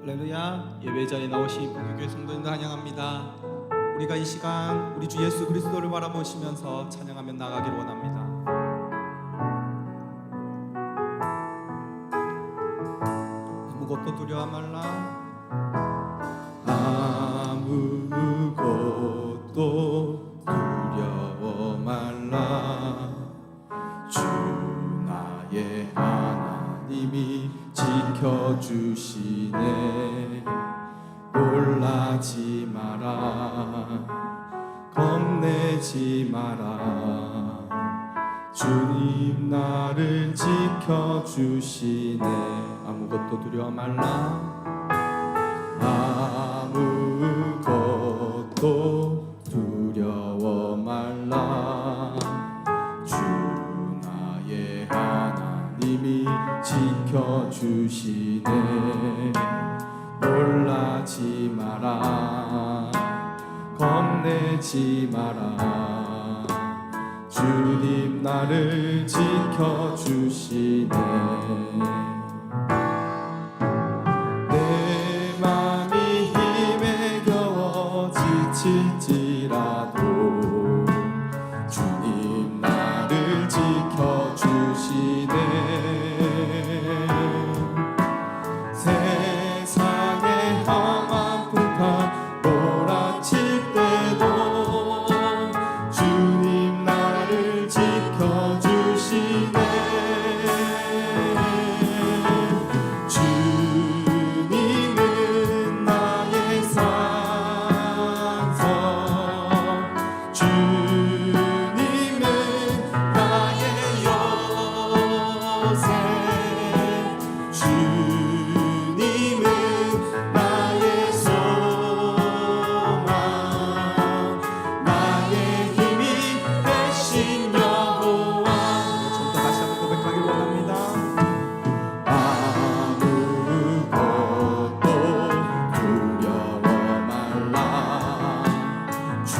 할렐루야. 예배 자리에 나오신 본교교회 성도님들 환영합니다. 우리가 이 시간 우리 주 예수 그리스도를 바라보시면서 찬양하며 나가기를 원합니다. 아무것도 두려워 말라. 아무것도 두려워 말라. 주 나의 하나님이 지켜주시네. 놀라지 마라. 겁내지 마라. 주님 나를 지켜주시네. 아무것도 두려워 말라. 아무것도 두려워 말라. 주 나의 하나님이 지켜주시네. 놀라지 마라. 겁내지 마라. 주님 나를 지켜주시네. 내 맘이 힘에 겨워 지칠지라도 주님 나를 지켜주시네. 세상의 험한 풍파 몰아칠 때도 주님 나를 지켜주시네. 주님은 나의 산성, 주님은 나의 요새, 주님은 나의 소망, 나의 힘이 되신 여호와. 좀 더 다시 한번 고백하기를 원합니다. 아무것도 두려워 말라. 주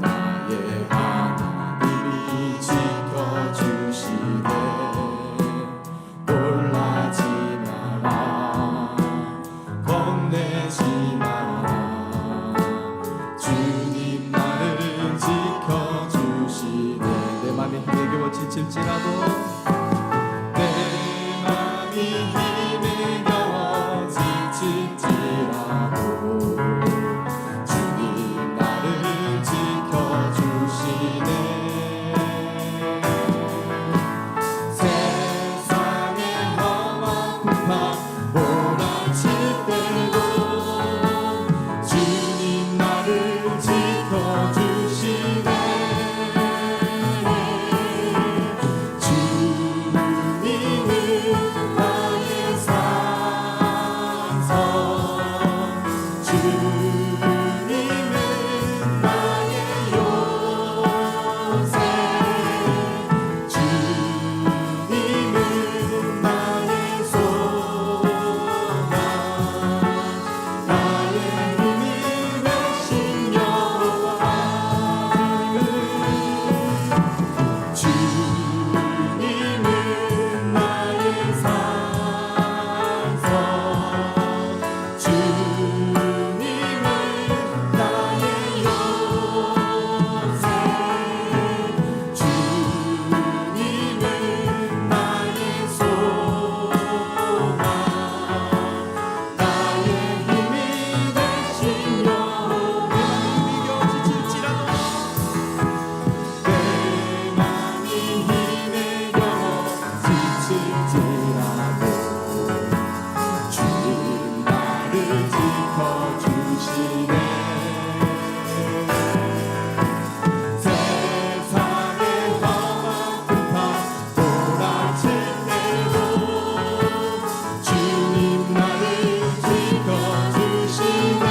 나의 하나님이 지켜주시네. 놀라지 마라. 겁내지 마라. 주님 나를 지켜주시네. 내 맘이 힘에 겨워 지칠지라도, 내 맘이 힘에 겨워 지칠지라도 주님 나를 지켜주시네. 세상의 험한 풍파 몰아칠 때도 주님 나를 지켜주시네. 주님은 나의 산성, 주님은 나의 요새, 주님은 나의 소망, 나의 힘이 되신 여호와. 주님은 나의 산성, 주님은 나의 요새, 주님은 나의 소망, 나의 힘이 되신 여호와. 내 맘이 힘에 겨워 지칠지라도 주님 나를 지켜주시네. 세상의 험한 풍파 몰아칠 때도 주님 나를 지켜주시네.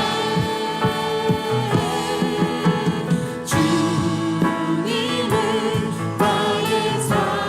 주님은 나의 산성,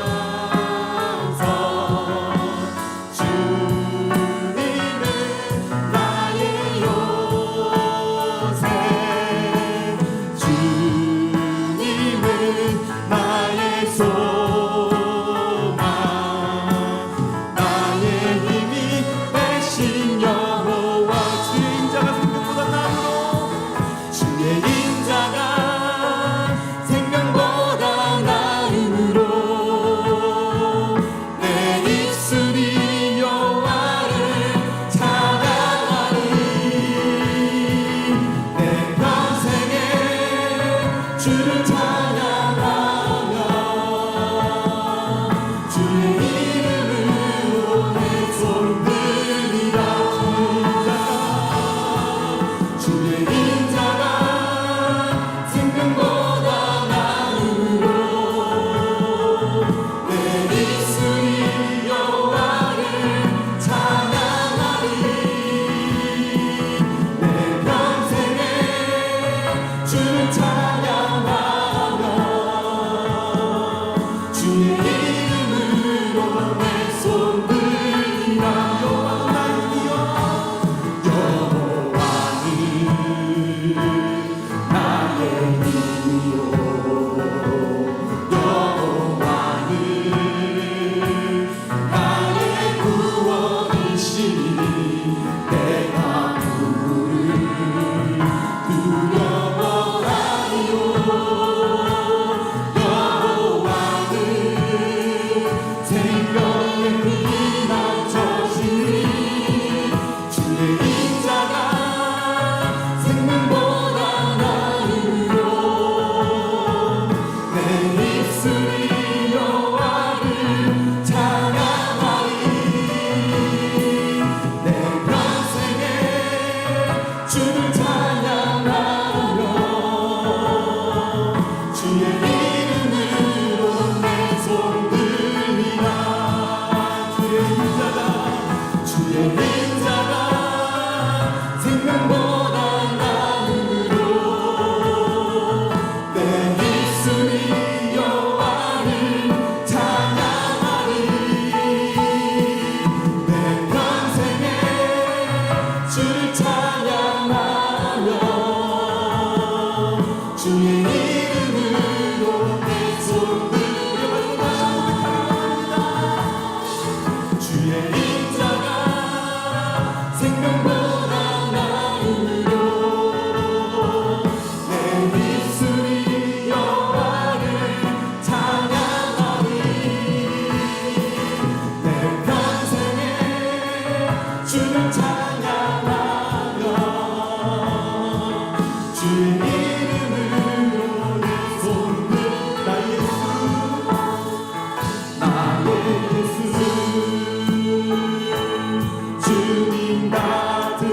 주의 인자가 생명보다 나음으로 내 입술이 여호와를 찬양하리. 내 평생에 주를 찬양하며 주의 이름으로 내 손을 다시 고백하기로 합니다. 주의 인자가 생명보다 나음으로 내 입술이 여호와를 찬양하리. 내 평생에 주를 찬양하며 주의 이름으로 내 손을 나 예수 주님 같은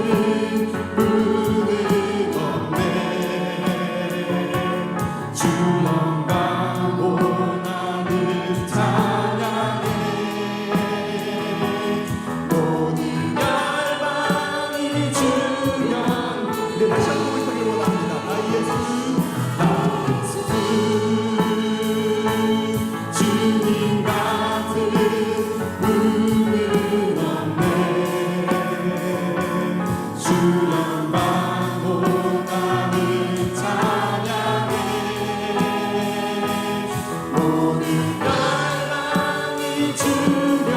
분은 없네. 주 영광 원하는 찬양해. 모든 열방이 주면 네, 다시 한번 고백하기 원합니다. 나 예수 주님 같은 분은 없네. 주 영광 원하는 찬양해. 모든 열방이 주면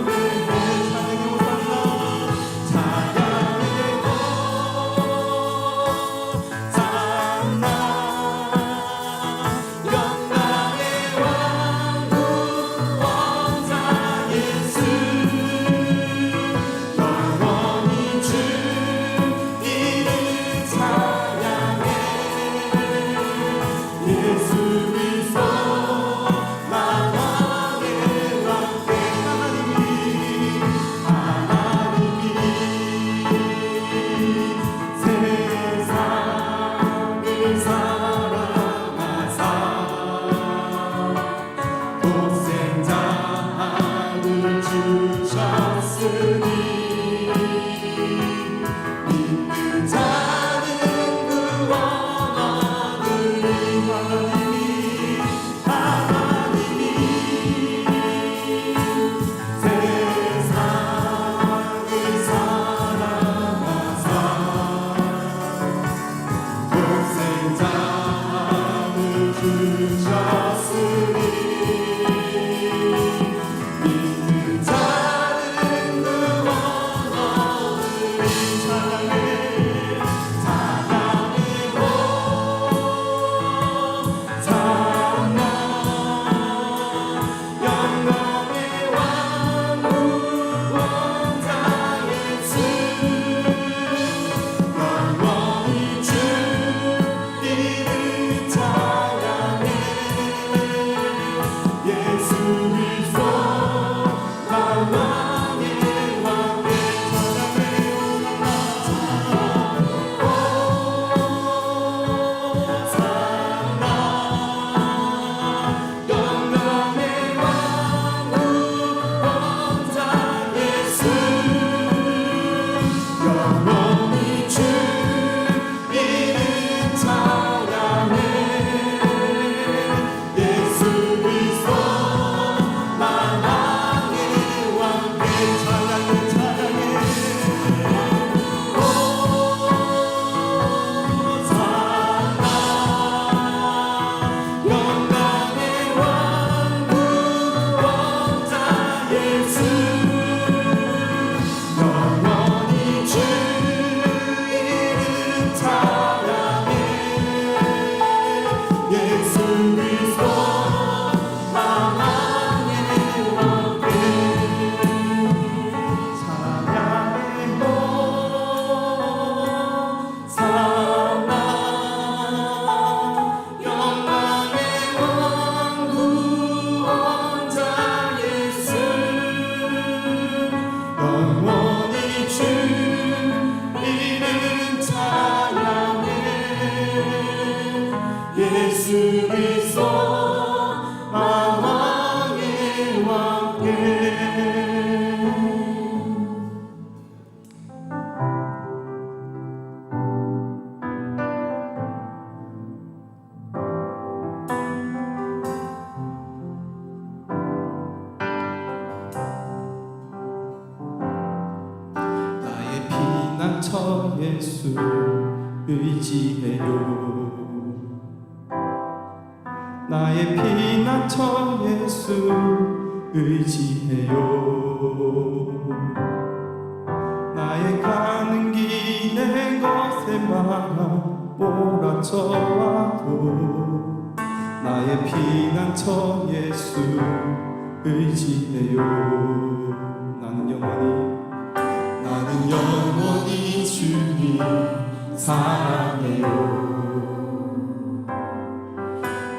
내 찬양해 못한다. 찬양해 산나 영광의 왕국 원자 예수 영원히 주 이름 찬양해. 예수 그리스도 나만의 왕께 하나님이 세상을 사랑하사 독생자를 주셨으니 믿는 자는 구원 얻으리. 하나님이 세상을 사랑하사 독생자를 주셨으니 믿는 자는 구원 피난처 예수 의지해요. 나의 피난처 예수 의지해요. 나의 가는 길에 것에 말아 몰아쳐와도 나의 피난처 예수 의지해요. 나는 영원히 주님 사랑해요.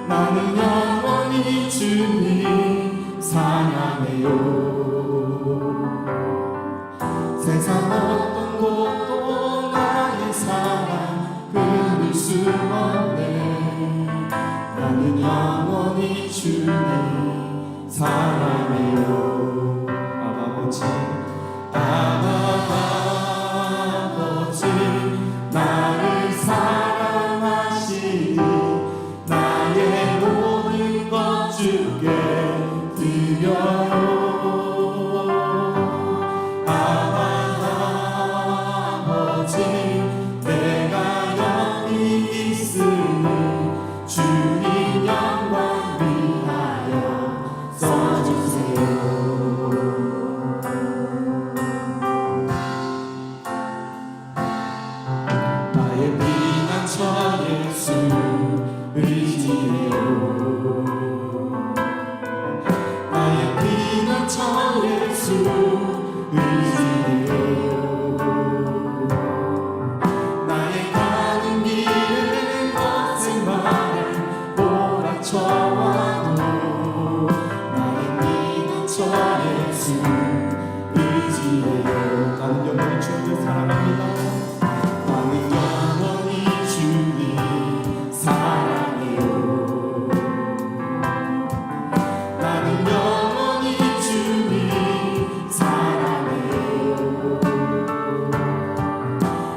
나는 영원히 주님 사랑해요. 세상 어떤 곳도 나의 사랑 끊을 수 없네. 나는 영원히 주님 사랑해요. 아버지 나를 사랑하시니 나의 모든 것 주께 드려요. 아버지 내가 여기 있으니 주님 영광 위하여 써주세요. 나의 피난처 예수 의지해요. 나의 피난처 예수 의지해요. 나의 가는 길에 것에 말해 몰아쳐와도 나의 피난처 예수 의지해요. 나는 영원히 주님을 사랑합니다. 나는 영원히 주님 사랑해요. 나는 영원히 주님 사랑해요.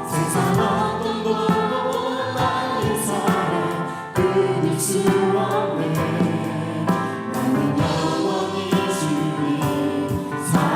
세상 어떤 곳도 나의 사랑 끊을 수 없네. 나는 영원히 주님 사랑해요.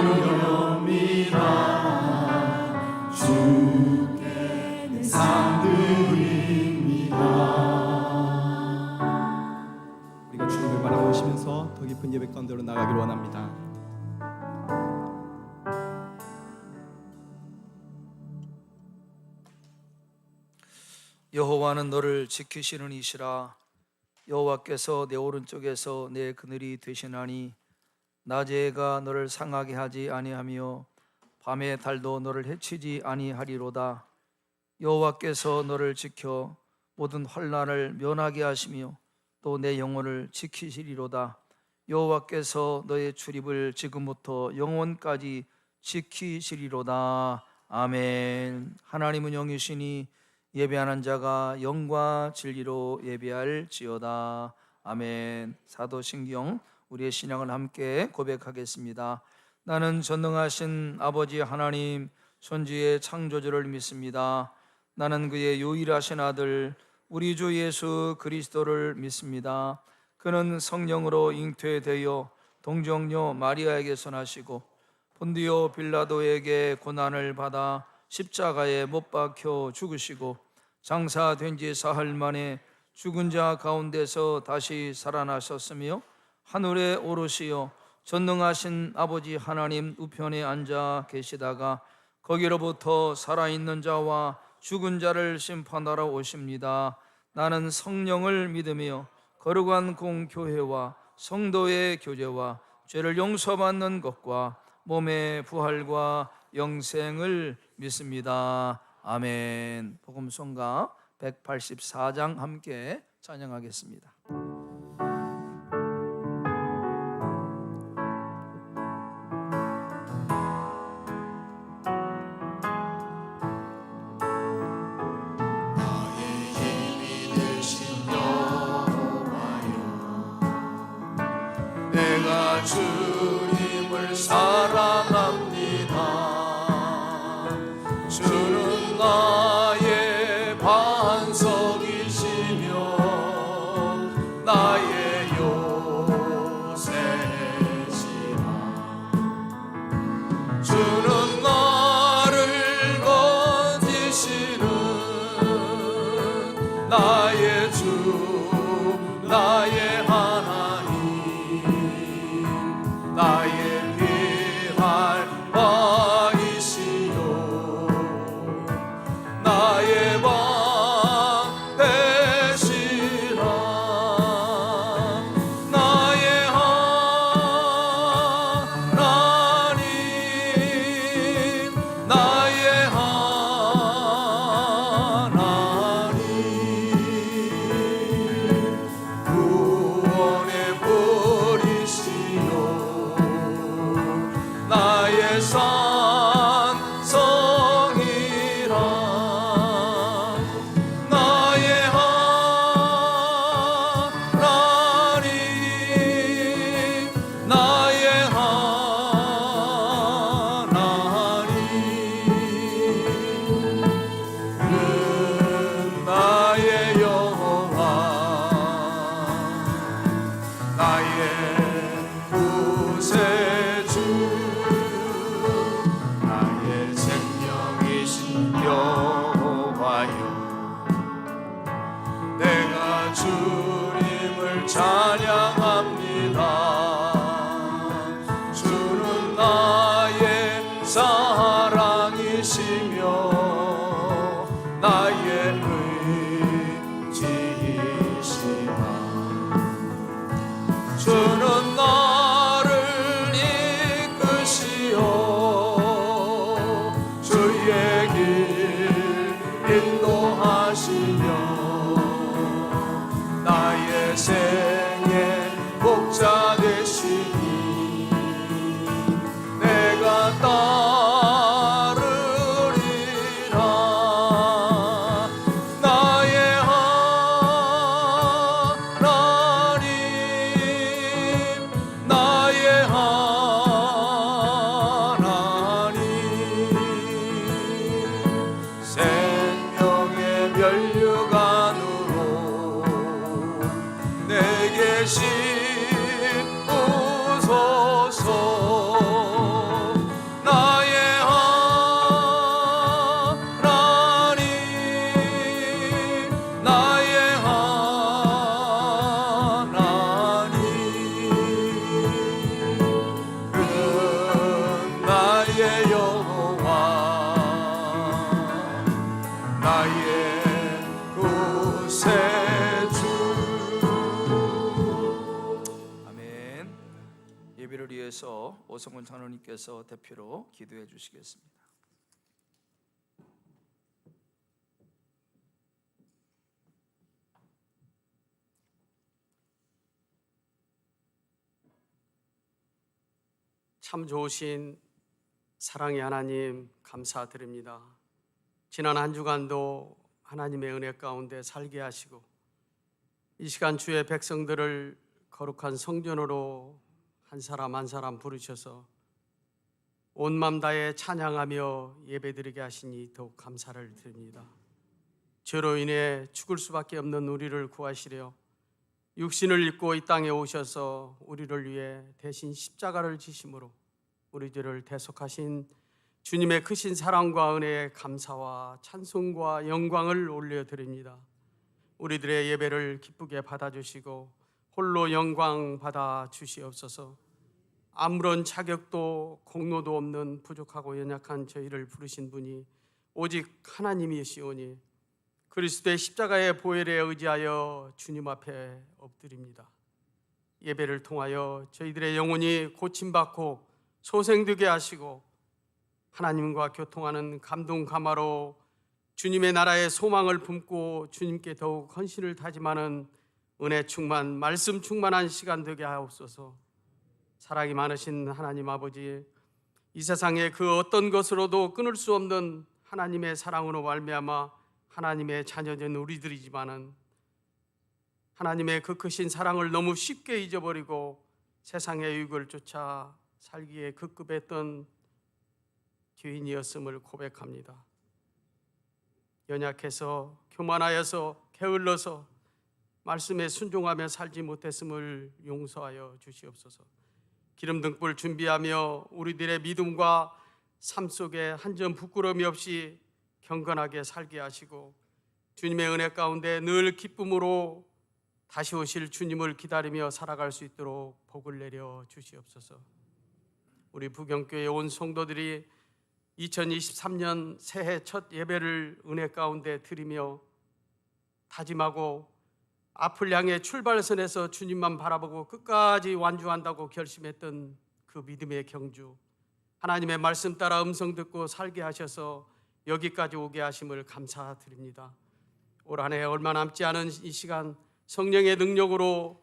드립니다. 주께 내 삶 드립니다. 우리가 주님을 바라보시면서 더 깊은 예배 가운데로 나가기를 원합니다. 여호와는 너를 지키시는 이시라. 여호와께서 내 오른쪽에서 내 그늘이 되시나니 낮의 해가 너를 상하게 하지 아니하며 밤의 달도 너를 해치지 아니하리로다. 여호와께서 너를 지켜 모든 환난을 면하게 하시며 또 내 영혼을 지키시리로다. 여호와께서 너의 출입을 지금부터 영원까지 지키시리로다. 아멘. 하나님은 영이시니 예배하는 자가 영과 진리로 예배할지어다. 아멘. 사도신경 우리의 신앙을 함께 고백하겠습니다. 나는 전능하신 아버지 하나님 천지의 창조주를 믿습니다. 나는 그의 유일하신 아들 우리 주 예수 그리스도를 믿습니다. 그는 성령으로 잉태되어 동정녀 마리아에게서 나시고 본디오 빌라도에게 고난을 받아 십자가에 못 박혀 죽으시고 장사된 지 사흘 만에 죽은 자 가운데서 다시 살아나셨으며 하늘에 오르시어 전능하신 아버지 하나님 우편에 앉아 계시다가 거기로부터 살아있는 자와 죽은 자를 심판하러 오십니다. 나는 성령을 믿으며 거룩한 공교회와 성도의 교제와 죄를 용서받는 것과 몸의 부활과 영생을 믿습니다. 아멘. 복음성가 184장 함께 찬양하겠습니다. 내가 주님을 사랑합니다. 주는 나의 반석이시며 나의 요새시라. 주는 나를 건지시는 나의 주 나의 하나님 나의 피할 바이시요 나의 왕 되시라. 나의 하나님 나의 하나님 나의 여호와 나의 구세주. 아멘. 예배를 위해서 오성훈 장로님께서 대표로 기도해 주시겠습니다. 참 좋으신 사랑의 하나님 감사드립니다. 지난 한 주간도 하나님의 은혜 가운데 살게 하시고 이 시간 주의 백성들을 거룩한 성전으로 한 사람 한 사람 부르셔서 온 맘 다해 찬양하며 예배드리게 하시니 더욱 감사를 드립니다. 죄로 인해 죽을 수밖에 없는 우리를 구하시려 육신을 입고 이 땅에 오셔서 우리를 위해 대신 십자가를 지심으로 우리 죄를 대속하신 주님의 크신 사랑과 은혜에 감사와 찬송과 영광을 올려드립니다. 우리들의 예배를 기쁘게 받아주시고 홀로 영광 받아 주시옵소서. 아무런 자격도 공로도 없는 부족하고 연약한 저희를 부르신 분이 오직 하나님이시오니 그리스도의 십자가의 보혈에 의지하여 주님 앞에 엎드립니다. 예배를 통하여 저희들의 영혼이 고침받고 소생되게 하시고 하나님과 교통하는 감동 감화로 주님의 나라의 소망을 품고 주님께 더욱 헌신을 다짐하는 은혜 충만, 말씀 충만한 시간 되게 하옵소서. 사랑이 많으신 하나님 아버지, 이 세상의 그 어떤 것으로도 끊을 수 없는 하나님의 사랑으로 말미암아 하나님의 자녀된 우리들이지만은 하나님의 그 크신 사랑을 너무 쉽게 잊어버리고 세상의 유익을 쫓아 살기에 급급했던 죄인이었음을 고백합니다. 연약해서 교만하여서 게을러서 말씀에 순종하며 살지 못했음을 용서하여 주시옵소서. 기름 등불 준비하며 우리들의 믿음과 삶 속에 한 점 부끄러움이 없이 경건하게 살게 하시고 주님의 은혜 가운데 늘 기쁨으로 다시 오실 주님을 기다리며 살아갈 수 있도록 복을 내려 주시옵소서. 우리 부경교회 온 성도들이 2023년 새해 첫 예배를 은혜 가운데 드리며 다짐하고 앞을 향해 출발선에서 주님만 바라보고 끝까지 완주한다고 결심했던 그 믿음의 경주, 하나님의 말씀 따라 음성 듣고 살게 하셔서 여기까지 오게 하심을 감사드립니다. 올 한 해 얼마 남지 않은 이 시간 성령의 능력으로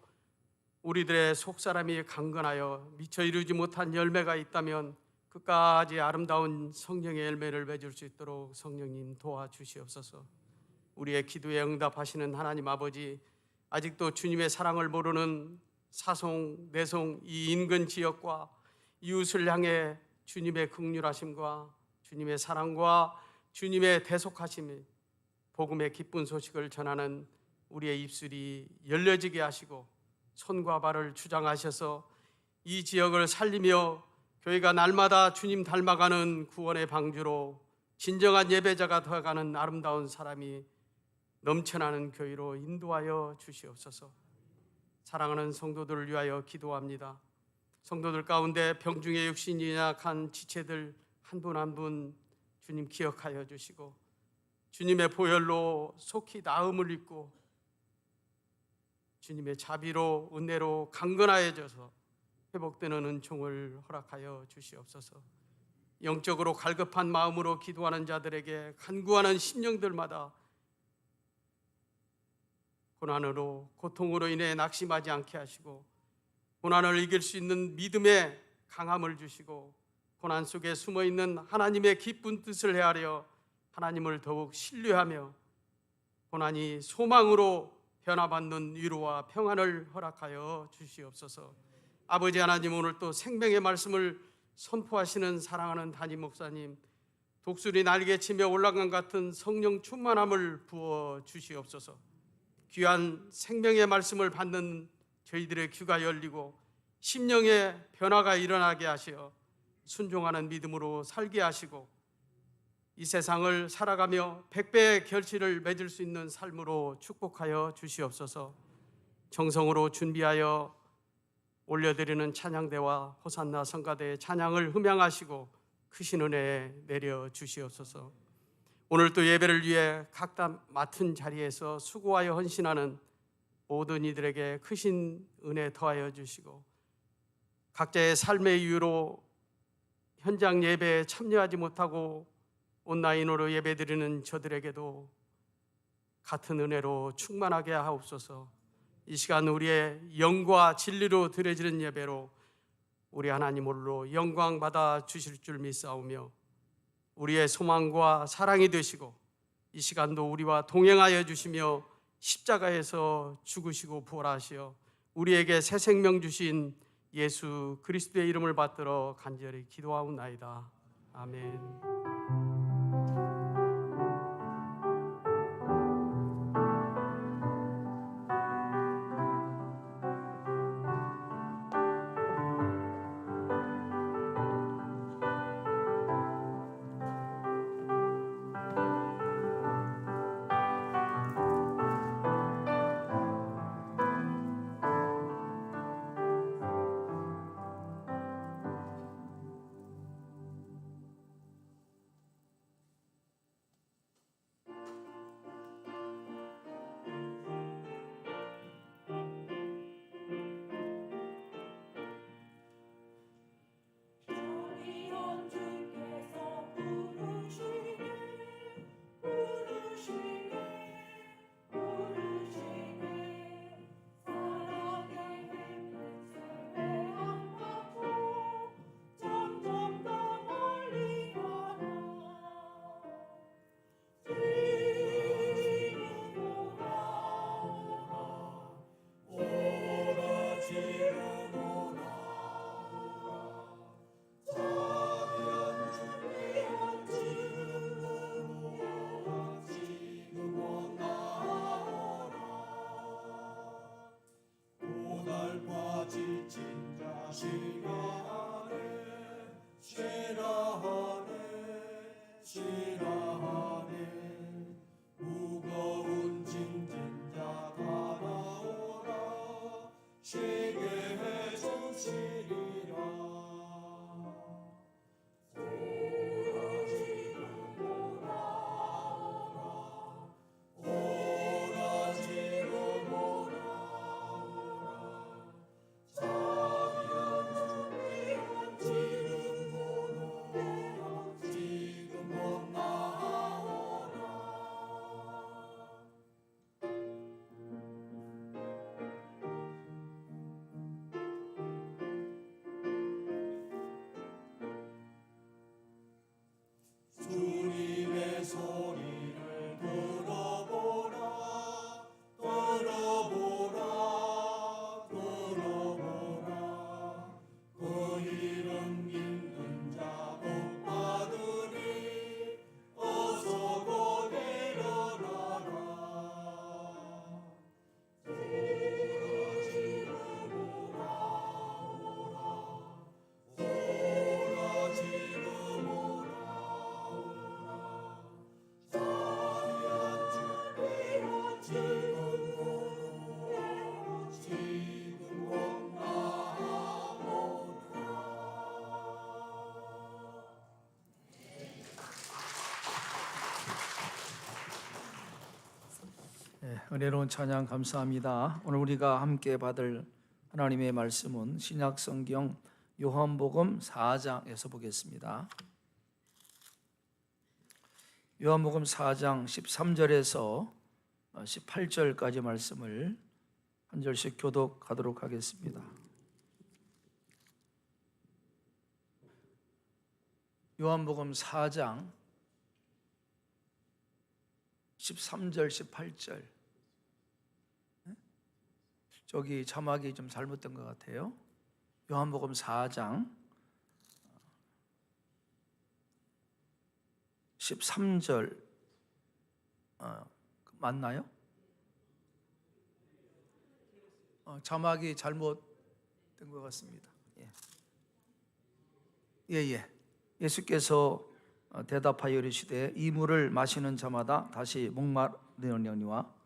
우리들의 속사람이 강건하여 미처 이루지 못한 열매가 있다면 끝까지 아름다운 성령의 열매를 맺을 수 있도록 성령님 도와주시옵소서. 우리의 기도에 응답하시는 하나님 아버지, 아직도 주님의 사랑을 모르는 사송, 내송 이 인근 지역과 이웃을 향해 주님의 긍휼하심과 주님의 사랑과 주님의 대속하심이 복음의 기쁜 소식을 전하는 우리의 입술이 열려지게 하시고 손과 발을 주장하셔서 이 지역을 살리며 교회가 날마다 주님 닮아가는 구원의 방주로 진정한 예배자가 되어가는 아름다운 사람이 넘쳐나는 교회로 인도하여 주시옵소서. 사랑하는 성도들을 위하여 기도합니다. 성도들 가운데 병중의 육신이 약한 지체들 한 분 한 분 주님 기억하여 주시고 주님의 보혈로 속히 나음을 입고 주님의 자비로 은혜로 강건하여져서 회복되는 은총을 허락하여 주시옵소서. 영적으로 갈급한 마음으로 기도하는 자들에게 간구하는 심령들마다 고난으로 고통으로 인해 낙심하지 않게 하시고 고난을 이길 수 있는 믿음의 강함을 주시고 고난 속에 숨어있는 하나님의 기쁜 뜻을 헤아려 하나님을 더욱 신뢰하며 고난이 소망으로 변화받는 위로와 평안을 허락하여 주시옵소서. 아버지 하나님, 오늘 또 생명의 말씀을 선포하시는 사랑하는 담임 목사님, 독수리 날개치며 올라간 같은 성령 충만함을 부어 주시옵소서. 귀한 생명의 말씀을 받는 저희들의 귀가 열리고 심령의 변화가 일어나게 하시어 순종하는 믿음으로 살게 하시고 이 세상을 살아가며 백배의 결실을 맺을 수 있는 삶으로 축복하여 주시옵소서. 정성으로 준비하여 올려드리는 찬양대와 호산나 성가대의 찬양을 흠양하시고 크신 은혜 내려 주시옵소서. 오늘 또 예배를 위해 각자 맡은 자리에서 수고하여 헌신하는 모든 이들에게 크신 은혜 더하여 주시고, 각자의 삶의 이유로 현장 예배에 참여하지 못하고 온라인으로 예배드리는 저들에게도 같은 은혜로 충만하게 하옵소서. 이 시간 우리의 영과 진리로 드려지는 예배로 우리 하나님 홀로 영광 받아 주실 줄 믿사오며, 우리의 소망과 사랑이 되시고 이 시간도 우리와 동행하여 주시며 십자가에서 죽으시고 부활하시어 우리에게 새 생명 주신 예수 그리스도의 이름을 받들어 간절히 기도하옵나이다. 아멘. 은혜로운 찬양 감사합니다. 오늘 우리가 함께 받을 하나님의 말씀은 신약 성경 요한복음 4장에서 보겠습니다. 요한복음 4장 13절에서 18절까지 말씀을 한 절씩 교독하도록 하겠습니다. 요한복음 4장 13절 18절, 저기 자막이 좀 잘못된 것 같아요. 요한복음 4장 13절 맞나요? 자막이 잘못된 것 같습니다. 예수께서 대답하여 이르시되 이 물을 마시는 자마다 다시 목마르느니와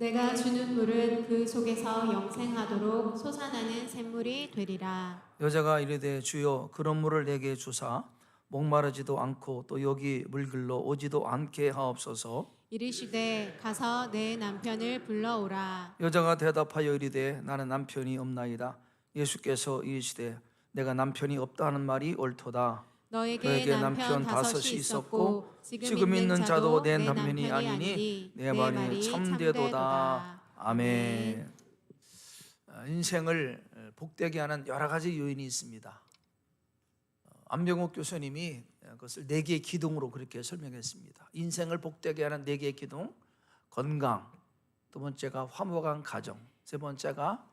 내가 주는 물은 그 속에서 영생하도록 솟아나는 샘물이 되리라. 여자가 이르되 주여 그런 물을 내게 주사 목마르지도 않고 또 여기 물길로 오지도 않게 하옵소서. 이르시되 가서 내 남편을 불러오라. 여자가 대답하여 이르되 나는 남편이 없나이다. 예수께서 이르시되 내가 남편이 없다 하는 말이 옳도다. 너에게 남편 다섯이 있었고 지금 있는 자도 내 남편이 아니니 내 말이 참되도다. 아멘. 인생을 복되게 하는 여러 가지 요인이 있습니다. 안병옥 교수님이 그것을 4개의 기둥으로 그렇게 설명했습니다. 인생을 복되게 하는 4개의 기둥: 건강, 두 번째가 화목한 가정, 세 번째가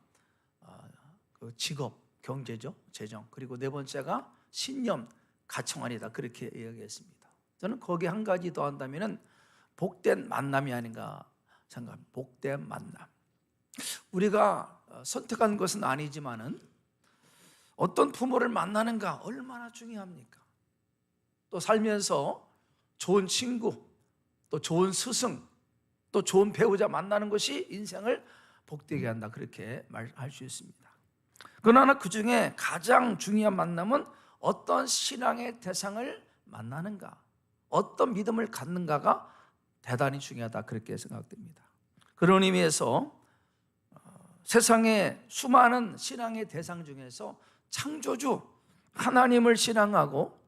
직업, 경제죠, 재정, 그리고 네 번째가 신념, 가청안이다, 그렇게 이야기했습니다. 저는 거기에 한 가지 더 한다면 복된 만남이 아닌가 생각합니다. 복된 만남. 우리가 선택한 것은 아니지만은 어떤 부모를 만나는가 얼마나 중요합니까? 또 살면서 좋은 친구, 또 좋은 스승, 또 좋은 배우자 만나는 것이 인생을 복되게 한다, 그렇게 말할 수 있습니다. 그러나 그 중에 가장 중요한 만남은 어떤 신앙의 대상을 만나는가, 어떤 믿음을 갖는가가 대단히 중요하다, 그렇게 생각됩니다. 그런 의미에서 세상의 수많은 신앙의 대상 중에서 창조주 하나님을 신앙하고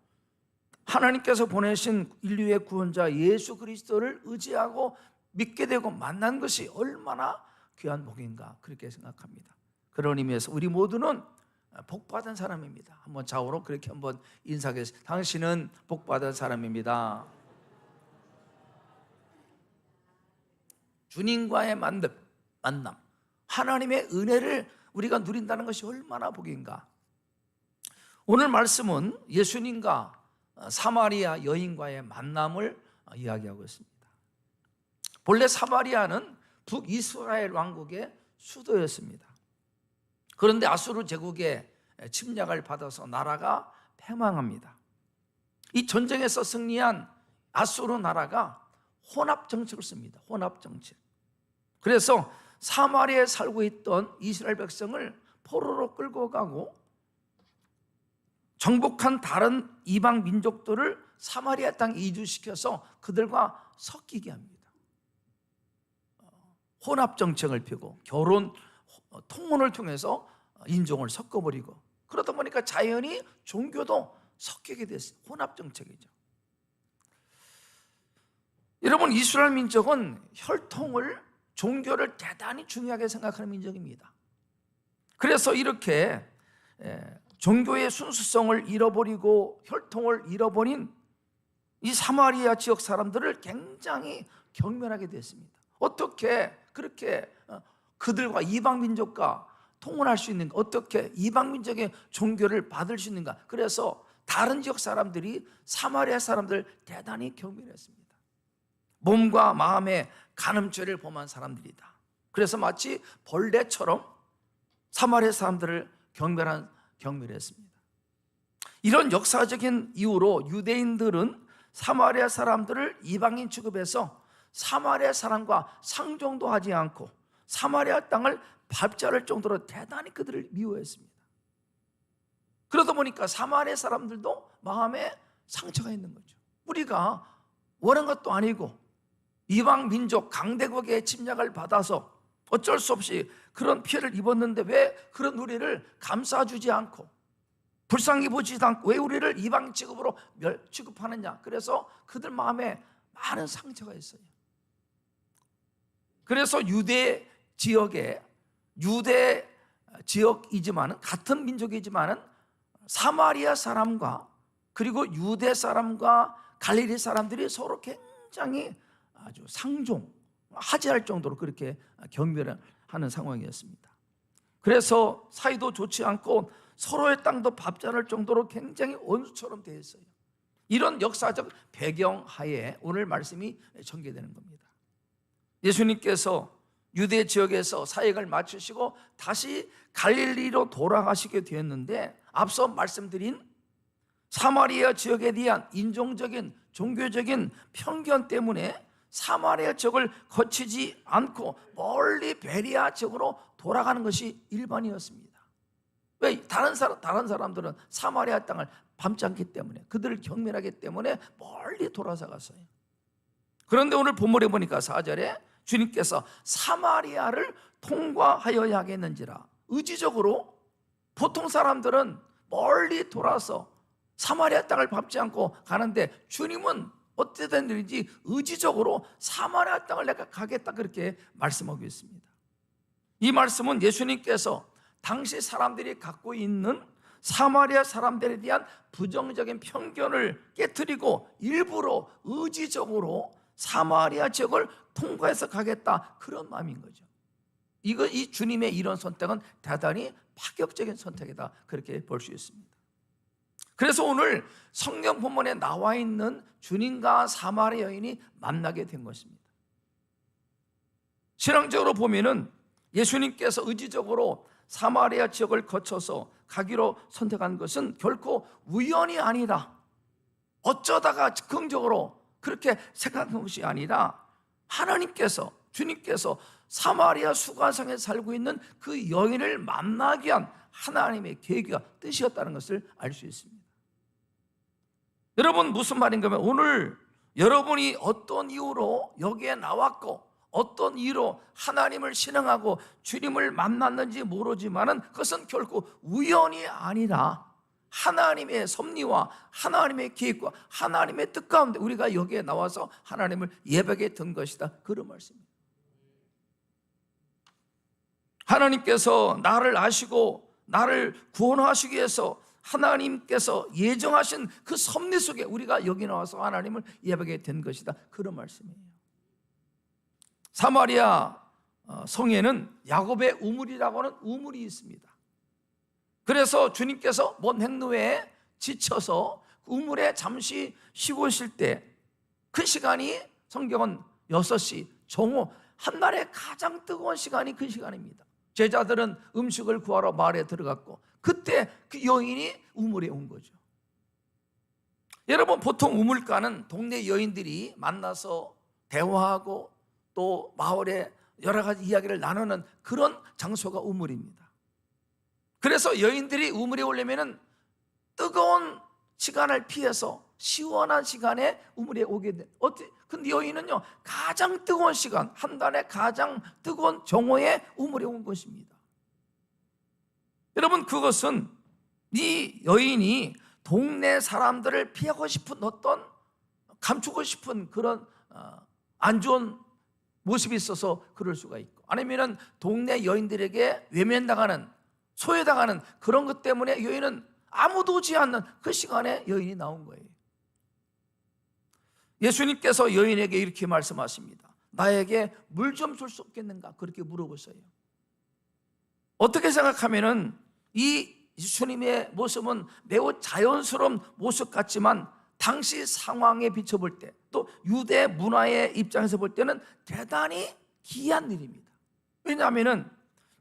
하나님께서 보내신 인류의 구원자 예수 그리스도를 의지하고 믿게 되고 만난 것이 얼마나 귀한 복인가, 그렇게 생각합니다. 그런 의미에서 우리 모두는 복받은 사람입니다. 한번 좌우로 그렇게 한번 인사하겠습니다. 당신은 복받은 사람입니다. 주님과의 만남, 하나님의 은혜를 우리가 누린다는 것이 얼마나 복인가. 오늘 말씀은 예수님과 사마리아 여인과의 만남을 이야기하고 있습니다. 본래 사마리아는 북이스라엘 왕국의 수도였습니다. 그런데 아수르 제국의 침략을 받아서 나라가 패망합니다. 이 전쟁에서 승리한 아수르 나라가 혼합 정책을 씁니다. 혼합 정책. 그래서 사마리아에 살고 있던 이스라엘 백성을 포로로 끌고 가고 정복한 다른 이방 민족들을 사마리아 땅에 이주시켜서 그들과 섞이게 합니다. 혼합 정책을 펴고 결혼 통혼을 통해서 인종을 섞어버리고, 그러다 보니까 자연히 종교도 섞이게 됐어요. 혼합 정책이죠. 여러분, 이스라엘 민족은 혈통을, 종교를 대단히 중요하게 생각하는 민족입니다. 그래서 이렇게 종교의 순수성을 잃어버리고 혈통을 잃어버린 이 사마리아 지역 사람들을 굉장히 경멸하게 됐습니다. 어떻게 그렇게 그들과 이방 민족과 통혼할 수 있는가, 어떻게 이방 민족의 종교를 받을 수 있는가. 그래서 다른 지역 사람들이 사마리아 사람들을 대단히 경멸했습니다. 몸과 마음의 간음죄를 범한 사람들이다. 그래서 마치 벌레처럼 사마리아 사람들을 경멸했습니다. 이런 역사적인 이유로 유대인들은 사마리아 사람들을 이방인 취급해서 사마리아 사람과 상종도 하지 않고 사마리아 땅을 밟자를 정도로 대단히 그들을 미워했습니다. 그러다 보니까 사마리아 사람들도 마음에 상처가 있는 거죠. 우리가 원한 것도 아니고 이방 민족 강대국의 침략을 받아서 어쩔 수 없이 그런 피해를 입었는데 왜 그런 우리를 감싸주지 않고 불쌍히 보지도 않고 왜 우리를 이방 취급으로 취급하느냐. 그래서 그들 마음에 많은 상처가 있어요. 그래서 유대 지역이지만은 같은 민족이지만은 사마리아 사람과 그리고 유대 사람과 갈릴리 사람들이 서로 굉장히 아주 상종하지할 정도로 그렇게 경멸하는 상황이었습니다. 그래서 사이도 좋지 않고 서로의 땅도 밥자랄 정도로 굉장히 원수처럼 되어 있어요. 이런 역사적 배경 하에 오늘 말씀이 전개되는 겁니다. 예수님께서 유대 지역에서 사역을 마치시고 다시 갈릴리로 돌아가시게 되었는데 앞서 말씀드린 사마리아 지역에 대한 인종적인 종교적인 편견 때문에 사마리아 지역을 거치지 않고 멀리 베리아 지역으로 돌아가는 것이 일반이었습니다. 왜? 다른 사람들은 사마리아 땅을 밟지 않기 때문에, 그들을 경멸하기 때문에 멀리 돌아서 갔어요. 그런데 오늘 본문에 보니까 4절에 주님께서 사마리아를 통과하여야 하겠는지라, 의지적으로 보통 사람들은 멀리 돌아서 사마리아 땅을 밟지 않고 가는데, 주님은 어떻게든 일인지 의지적으로 사마리아 땅을 내가 가겠다, 그렇게 말씀하고 있습니다. 이 말씀은 예수님께서 당시 사람들이 갖고 있는 사마리아 사람들에 대한 부정적인 편견을 깨트리고 일부러 의지적으로 사마리아 지역을 통과해서 가겠다, 그런 마음인 거죠. 이 주님의 이런 선택은 대단히 파격적인 선택이다, 그렇게 볼 수 있습니다. 그래서 오늘 성경 본문에 나와 있는 주님과 사마리아 여인이 만나게 된 것입니다. 신앙적으로 보면은 예수님께서 의지적으로 사마리아 지역을 거쳐서 가기로 선택한 것은 결코 우연이 아니라, 어쩌다가 즉흥적으로 그렇게 생각한 것이 아니라, 하나님께서, 주님께서 사마리아 수가성에 살고 있는 그 여인을 만나기 위한 하나님의 계획과 뜻이었다는 것을 알 수 있습니다. 여러분, 무슨 말인가 하면, 오늘 여러분이 어떤 이유로 여기에 나왔고 어떤 이유로 하나님을 신앙하고 주님을 만났는지 모르지만은 그것은 결코 우연이 아니라 하나님의 섭리와 하나님의 계획과 하나님의 뜻 가운데 우리가 여기에 나와서 하나님을 예배하게 된 것이다, 그런 말씀입니다. 하나님께서 나를 아시고 나를 구원하시기 위해서 하나님께서 예정하신 그 섭리 속에 우리가 여기 나와서 하나님을 예배하게 된 것이다, 그런 말씀이에요. 사마리아 성에는 야곱의 우물이라고 하는 우물이 있습니다. 그래서 주님께서 먼 행로에 지쳐서 우물에 잠시 쉬고 있을 때, 그 시간이 성경은 6시 정오, 한날에 가장 뜨거운 시간이 그 시간입니다. 제자들은 음식을 구하러 마을에 들어갔고, 그때 그 여인이 우물에 온 거죠. 여러분, 보통 우물가는 동네 여인들이 만나서 대화하고 또 마을에 여러 가지 이야기를 나누는 그런 장소가 우물입니다. 그래서 여인들이 우물에 오려면 뜨거운 시간을 피해서 시원한 시간에 우물에 오게 돼. 근데 여인은요, 가장 뜨거운 시간, 한 달에 가장 뜨거운 정오에 우물에 온 것입니다. 여러분, 그것은 이 여인이 동네 사람들을 피하고 싶은, 어떤 감추고 싶은 그런 안 좋은 모습이 있어서 그럴 수가 있고, 아니면 동네 여인들에게 외면당하는, 소외당하는 그런 것 때문에 여인은 아무도 오지 않는 그 시간에 여인이 나온 거예요. 예수님께서 여인에게 이렇게 말씀하십니다. 나에게 물 좀 줄 수 없겠는가? 그렇게 물어보세요. 어떻게 생각하면은 이 예수님의 모습은 매우 자연스러운 모습 같지만, 당시 상황에 비춰볼 때, 또 유대 문화의 입장에서 볼 때는 대단히 기이한 일입니다. 왜냐하면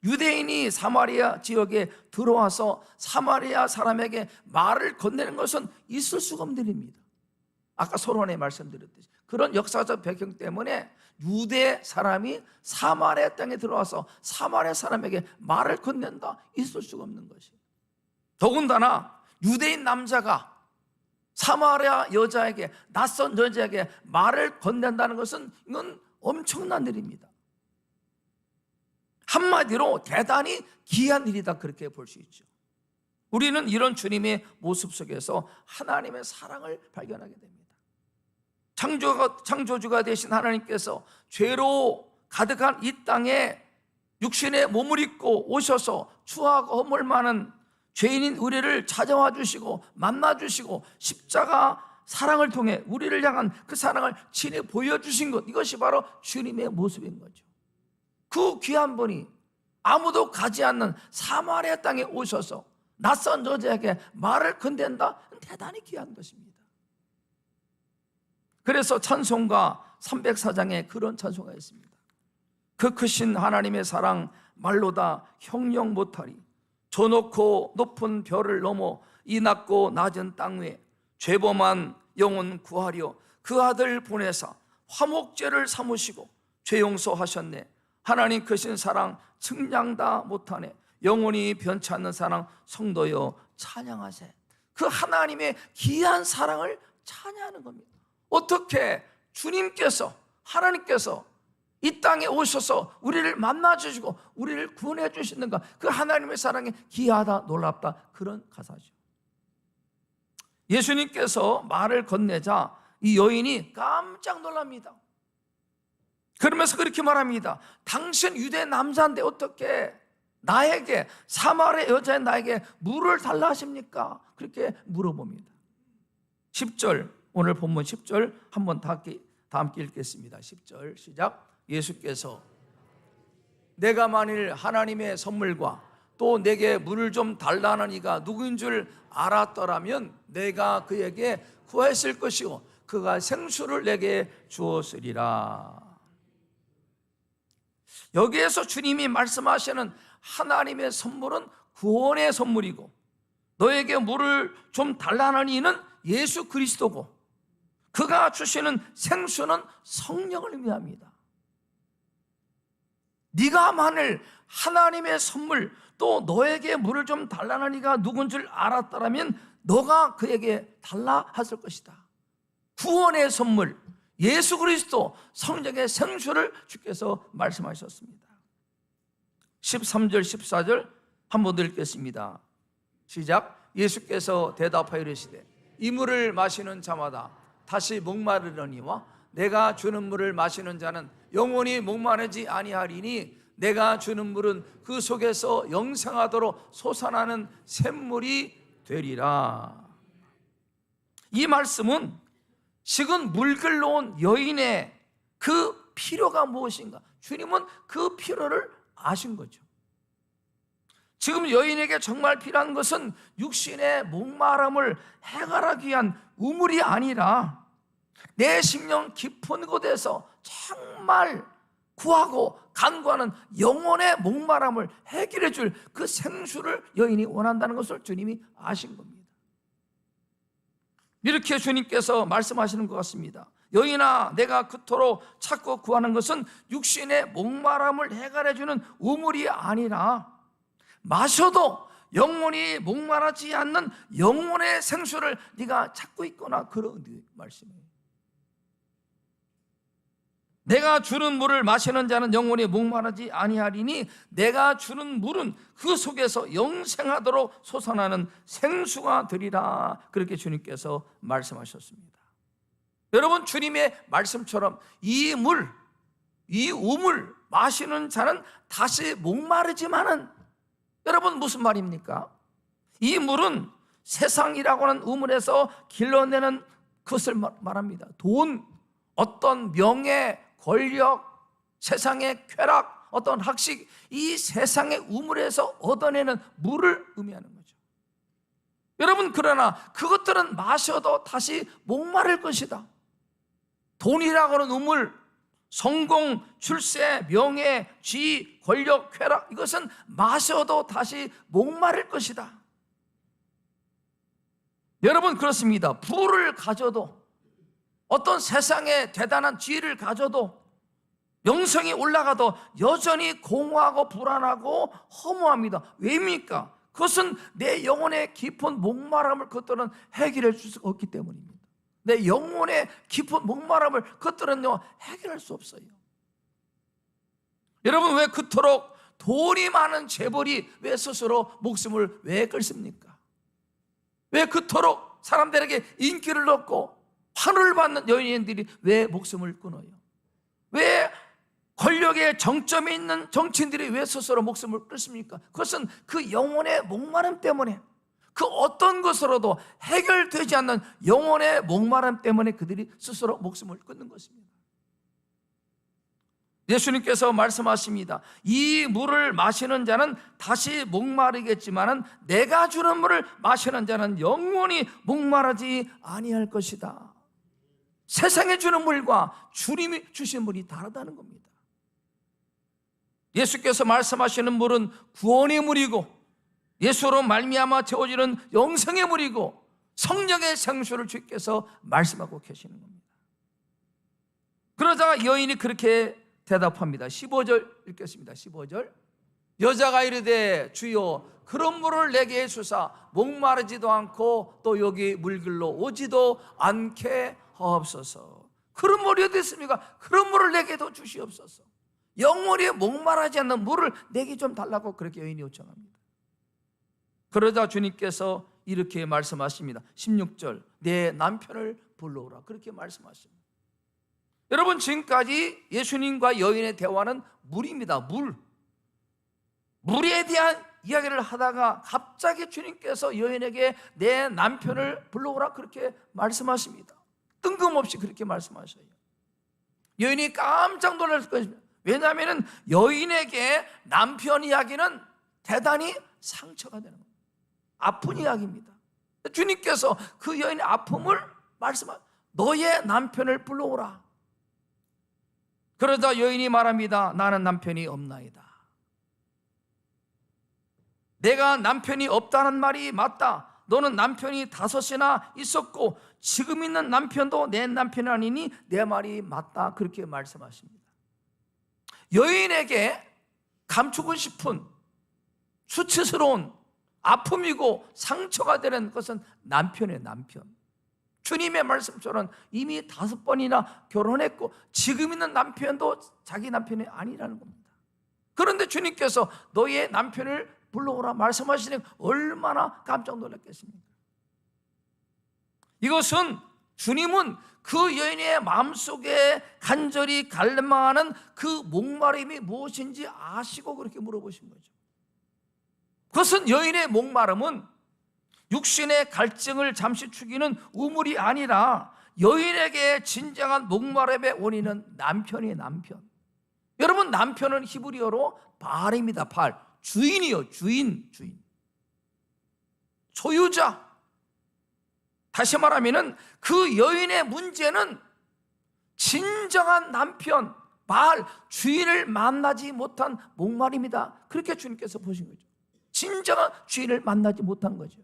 유대인이 사마리아 지역에 들어와서 사마리아 사람에게 말을 건네는 것은 있을 수가 없는 일입니다. 아까 서론에 말씀드렸듯이 그런 역사적 배경 때문에 유대 사람이 사마리아 땅에 들어와서 사마리아 사람에게 말을 건넨다, 있을 수가 없는 것이에요. 더군다나 유대인 남자가 사마리아 여자에게, 낯선 여자에게 말을 건넨다는 것은 이건 엄청난 일입니다. 한마디로 대단히 귀한 일이다, 그렇게 볼 수 있죠. 우리는 이런 주님의 모습 속에서 하나님의 사랑을 발견하게 됩니다. 창조주가 되신 하나님께서 죄로 가득한 이 땅에 육신의 몸을 입고 오셔서 추하고 허물 많은 죄인인 우리를 찾아와 주시고 만나 주시고 십자가 사랑을 통해 우리를 향한 그 사랑을 친히 보여주신 것, 이것이 바로 주님의 모습인 거죠. 그 귀한 분이 아무도 가지 않는 사마리아 땅에 오셔서 낯선 여자에게 말을 건넨다, 대단히 귀한 것입니다. 그래서 찬송가 304장에 그런 찬송가 있습니다. 그 크신 하나님의 사랑 말로 다 형용 못하리. 저 높고 높은 별을 넘어 이 낮고 낮은 땅 위에 죄범한 영혼 구하려 그 아들 보내사 화목제를 삼으시고 죄 용서하셨네. 하나님 크신 사랑 측량다 못하네. 영원히 변치 않는 사랑 성도여 찬양하세. 그 하나님의 귀한 사랑을 찬양하는 겁니다. 어떻게 주님께서, 하나님께서 이 땅에 오셔서 우리를 만나주시고 우리를 구원해 주시는가. 그 하나님의 사랑이 귀하다 놀랍다, 그런 가사죠. 예수님께서 말을 건네자 이 여인이 깜짝 놀랍니다. 그러면서 그렇게 말합니다. 당신 유대 남자인데 어떻게 나에게, 사마리아 여자인 나에게 물을 달라 하십니까? 그렇게 물어봅니다. 10절, 오늘 본문 10절 한번 다 함께 읽겠습니다. 10절 시작. 예수께서 내가 만일 하나님의 선물과 또 내게 물을 좀 달라는 이가 누구인 줄 알았더라면 내가 그에게 구했을 것이고 그가 생수를 내게 주었으리라. 여기에서 주님이 말씀하시는 하나님의 선물은 구원의 선물이고 너에게 물을 좀 달라는 이는 예수 그리스도고 그가 주시는 생수는 성령을 의미합니다. 네가 만일 하나님의 선물 또 너에게 물을 좀 달라는 이가 누군 줄 알았더라면 너가 그에게 달라 했을 것이다. 구원의 선물 예수 그리스도 성령의 생수를 주께서 말씀하셨습니다. 13절 14절 한 번 더 읽겠습니다. 시작. 예수께서 대답하여 이르시되 이 물을 마시는 자마다 다시 목마르려니와 내가 주는 물을 마시는 자는 영원히 목마르지 아니하리니 내가 주는 물은 그 속에서 영생하도록 솟아나는 샘물이 되리라. 이 말씀은 지금 물길로 온 여인의 그 필요가 무엇인가, 주님은 그 필요를 아신 거죠. 지금 여인에게 정말 필요한 것은 육신의 목마름을 해결하기 위한 우물이 아니라 내 심령 깊은 곳에서 정말 구하고 간구하는 영혼의 목마름을 해결해 줄 그 생수를 여인이 원한다는 것을 주님이 아신 겁니다. 이렇게 주님께서 말씀하시는 것 같습니다. 여인아, 내가 그토록 찾고 구하는 것은 육신의 목마름을 해결해 주는 우물이 아니라 마셔도 영혼이 목마르지 않는 영혼의 생수를 네가 찾고 있구나, 그런 말씀이에요. 내가 주는 물을 마시는 자는 영혼이 목마르지 아니하리니 내가 주는 물은 그 속에서 영생하도록 솟아나는 생수가 되리라. 그렇게 주님께서 말씀하셨습니다. 여러분, 주님의 말씀처럼 이 물, 이 우물 마시는 자는 다시 목마르지만은, 여러분 무슨 말입니까? 이 물은 세상이라고 하는 우물에서 길러내는 것을 말합니다. 돈, 어떤 명예, 권력, 세상의 쾌락, 어떤 학식, 이 세상의 우물에서 얻어내는 물을 의미하는 거죠. 여러분, 그러나 그것들은 마셔도 다시 목마를 것이다. 돈이라고 하는 우물, 성공, 출세, 명예, 지위, 권력, 쾌락, 이것은 마셔도 다시 목마를 것이다. 여러분, 그렇습니다. 부를 가져도, 어떤 세상에 대단한 지위를 가져도, 영성이 올라가도 여전히 공허하고 불안하고 허무합니다. 왜입니까? 그것은 내 영혼의 깊은 목마름을 그것들은 해결해 줄 수가 없기 때문입니다. 내 영혼의 깊은 목마름을 그것들은요 해결할 수 없어요. 여러분, 왜 그토록 돈이 많은 재벌이 왜 스스로 목숨을 왜 끊습니까? 왜 그토록 사람들에게 인기를 얻고 환호를 받는 연예인들이 왜 목숨을 끊어요? 왜 권력의 정점에 있는 정치인들이 왜 스스로 목숨을 끊습니까? 그것은 그 영혼의 목마름 때문에, 그 어떤 것으로도 해결되지 않는 영혼의 목마름 때문에 그들이 스스로 목숨을 끊는 것입니다. 예수님께서 말씀하십니다. 이 물을 마시는 자는 다시 목마르겠지만은 내가 주는 물을 마시는 자는 영원히 목마르지 아니할 것이다. 세상에 주는 물과 주님이 주신 물이 다르다는 겁니다. 예수께서 말씀하시는 물은 구원의 물이고 예수로 말미암아 채워지는 영생의 물이고 성령의 생수를 주께서 말씀하고 계시는 겁니다. 그러자 여인이 그렇게 대답합니다. 15절 읽겠습니다. 15절. 여자가 이르되 주여 그런 물을 내게 주사 목마르지도 않고 또 여기 물길로 오지도 않게 하옵소서. 그런 물이 어디 있습니까? 그런 물을 내게도 주시옵소서. 영원히 목마르지 않는 물을 내게 좀 달라고 그렇게 여인이 요청합니다. 그러자 주님께서 이렇게 말씀하십니다. 16절. 내 남편을 불러오라. 그렇게 말씀하십니다. 여러분, 지금까지 예수님과 여인의 대화는 물입니다. 물에 대한 이야기를 하다가 갑자기 주님께서 여인에게 내 남편을 불러오라 그렇게 말씀하십니다. 뜬금없이 그렇게 말씀하셔요. 여인이 깜짝 놀랄 것입니다. 왜냐하면 여인에게 남편 이야기는 대단히 상처가 되는 겁니다. 아픈 이야기입니다. 주님께서 그 여인의 아픔을 말씀하십니다. 너의 남편을 불러오라. 그러자 여인이 말합니다. 나는 남편이 없나이다. 내가 남편이 없다는 말이 맞다. 너는 남편이 5이나 있었고 지금 있는 남편도 내 남편이 아니니 내 말이 맞다. 그렇게 말씀하십니다. 여인에게 감추고 싶은 수치스러운 아픔이고 상처가 되는 것은 남편의 남편. 주님의 말씀처럼 이미 5번이나 결혼했고 지금 있는 남편도 자기 남편이 아니라는 겁니다. 그런데 주님께서 너의 남편을 불러오라 말씀하시니 얼마나 깜짝 놀랐겠습니까? 이것은 주님은 그 여인의 마음속에 간절히 갈망하는 그 목마름이 무엇인지 아시고 그렇게 물어보신 거죠. 그것은 여인의 목마름은 육신의 갈증을 잠시 죽이는 우물이 아니라 여인에게 진정한 목마름의 원인은 남편이에요. 남편. 여러분, 남편은 히브리어로 발입니다. 발. 주인이요. 주인. 소유자. 다시 말하면 그 여인의 문제는 진정한 남편, 발, 주인을 만나지 못한 목마름이다. 그렇게 주님께서 보신 거죠. 진정한 주인을 만나지 못한 거죠.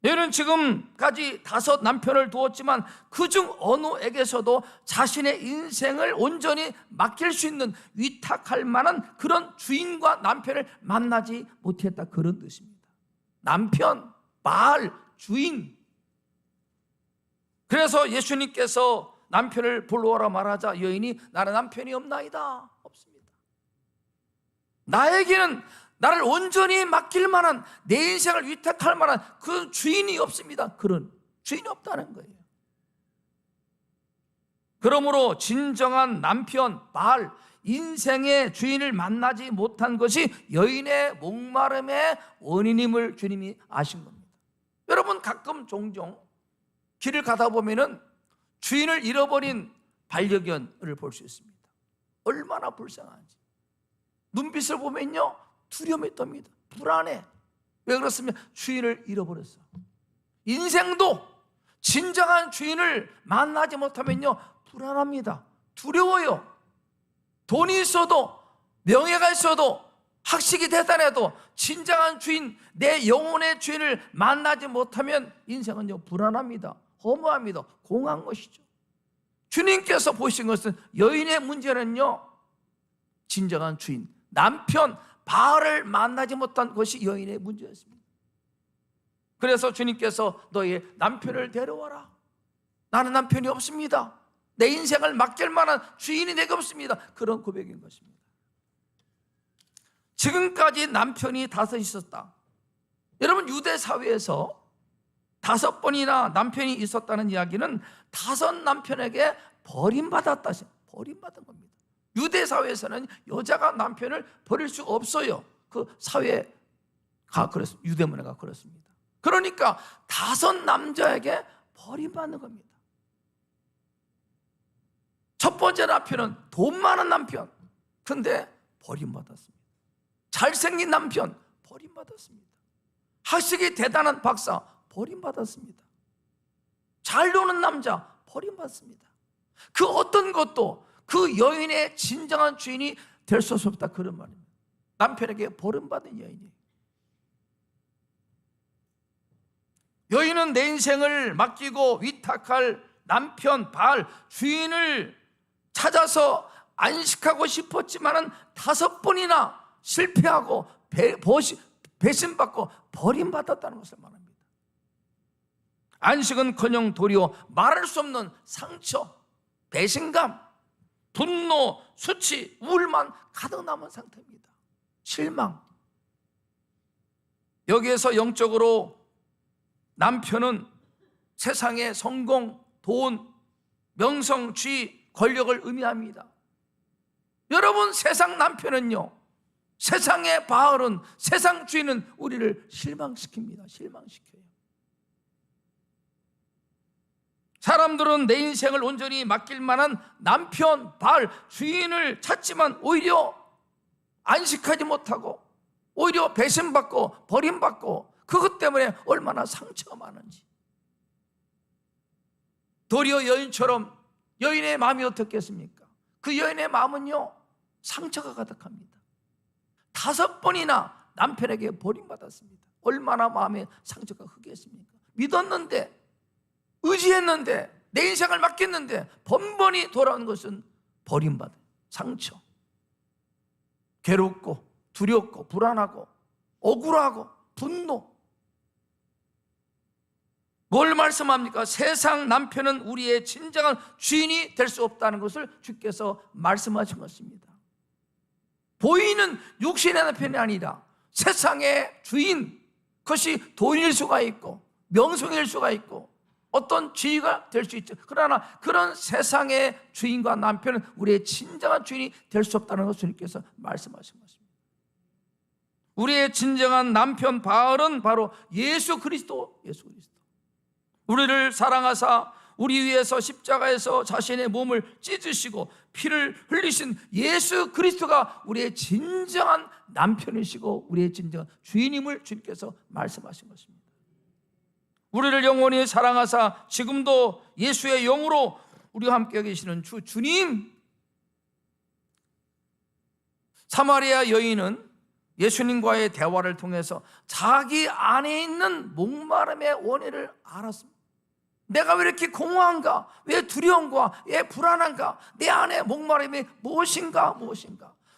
여인은 지금까지 5 남편을 두었지만 그중 어느에게서도 자신의 인생을 온전히 맡길 수 있는 위탁할 만한 그런 주인과 남편을 만나지 못했다. 그런 뜻입니다. 남편, 발, 주인. 그래서 예수님께서 남편을 불러오라 말하자 여인이 나는 남편이 없나이다. 없습니다. 나에게는 나를 온전히 맡길 만한, 내 인생을 위탁할 만한 그 주인이 없습니다. 그런 주인이 없다는 거예요. 그러므로 진정한 남편, 발, 인생의 주인을 만나지 못한 것이 여인의 목마름의 원인임을 주님이 아신 겁니다. 여러분, 가끔 종종 길을 가다 보면은 주인을 잃어버린 반려견을 볼 수 있습니다. 얼마나 불쌍한지. 눈빛을 보면요, 두려움이 떱니다. 불안해. 왜 그렇습니까? 주인을 잃어버렸어. 인생도 진정한 주인을 만나지 못하면요, 불안합니다. 두려워요. 돈이 있어도, 명예가 있어도, 학식이 대단해도 진정한 주인, 내 영혼의 주인을 만나지 못하면 인생은요, 불안합니다. 허무합니다. 공허한 것이죠. 주님께서 보신 것은 여인의 문제는요, 진정한 주인, 남편, 바알을 만나지 못한 것이 여인의 문제였습니다. 그래서 주님께서 너의 남편을 데려와라. 나는 남편이 없습니다. 내 인생을 맡길 만한 주인이 내게 없습니다. 그런 고백인 것입니다. 지금까지 남편이 5 있었다. 여러분, 유대 사회에서 5번이나 남편이 있었다는 이야기는 5 남편에게 버림받았다. 버림받은 겁니다. 유대 사회에서는 여자가 남편을 버릴 수 없어요. 그 사회가 그렇습니다. 유대 문화가 그렇습니다. 그러니까 5 남자에게 버림받는 겁니다. 첫 번째 남편은 돈 많은 남편, 근데 버림받았습니다. 잘생긴 남편, 버림받았습니다. 학식이 대단한 박사, 버림받았습니다. 잘 노는 남자, 버림받습니다. 그 어떤 것도 그 여인의 진정한 주인이 될 수 없다. 그런 말입니다. 남편에게 버림받은 여인이에요. 여인은 내 인생을 맡기고 위탁할 남편 바알 주인을 찾아서 안식하고 싶었지만은 5번이나 실패하고 배신받고 버림받았다는 것을 말합니다. 안식은커녕 도리어 말할 수 없는 상처, 배신감, 분노, 수치, 우울만 가득 남은 상태입니다. 실망. 여기에서 영적으로 남편은 세상의 성공, 돈, 명성, 지위, 권력을 의미합니다. 여러분, 세상 남편은요, 세상의 바알은, 세상 주인은 우리를 실망시킵니다. 실망시켜요. 사람들은 내 인생을 온전히 맡길 만한 남편, 바알, 주인을 찾지만 오히려 안식하지 못하고 오히려 배신받고 버림받고 그것 때문에 얼마나 상처가 많은지. 도리어 여인처럼 여인의 마음이 어떻겠습니까? 그 여인의 마음은요, 상처가 가득합니다. 5번이나 남편에게 버림받았습니다. 얼마나 마음에 상처가 크겠습니까? 믿었는데, 의지했는데, 내 인생을 맡겼는데 번번이 돌아온 것은 버림받은 상처, 괴롭고 두렵고 불안하고 억울하고 분노. 뭘 말씀합니까? 세상 남편은 우리의 진정한 주인이 될 수 없다는 것을 주께서 말씀하신 것입니다. 보이는 육신의 남편이 아니라 세상의 주인, 그것이 돈일 수가 있고 명성일 수가 있고 어떤 지위가 될 수 있죠. 그러나 그런 세상의 주인과 남편은 우리의 진정한 주인이 될 수 없다는 것을 주님께서 말씀하신 것입니다. 우리의 진정한 남편 바알은 바로 예수 그리스도. 우리를 사랑하사 우리 위해서 십자가에서 자신의 몸을 찢으시고 피를 흘리신 예수 그리스도가 우리의 진정한 남편이시고 우리의 진정한 주인임을 주님께서 말씀하신 것입니다. 우리를 영원히 사랑하사 지금도 예수의 영으로 우리와 함께 계시는 주님. 사마리아 여인은 예수님과의 대화를 통해서 자기 안에 있는 목마름의 원인을 알았습니다. 내가 왜 이렇게 공허한가? 왜 두려움과 왜 불안한가? 내 안에 목마름이 무엇인가?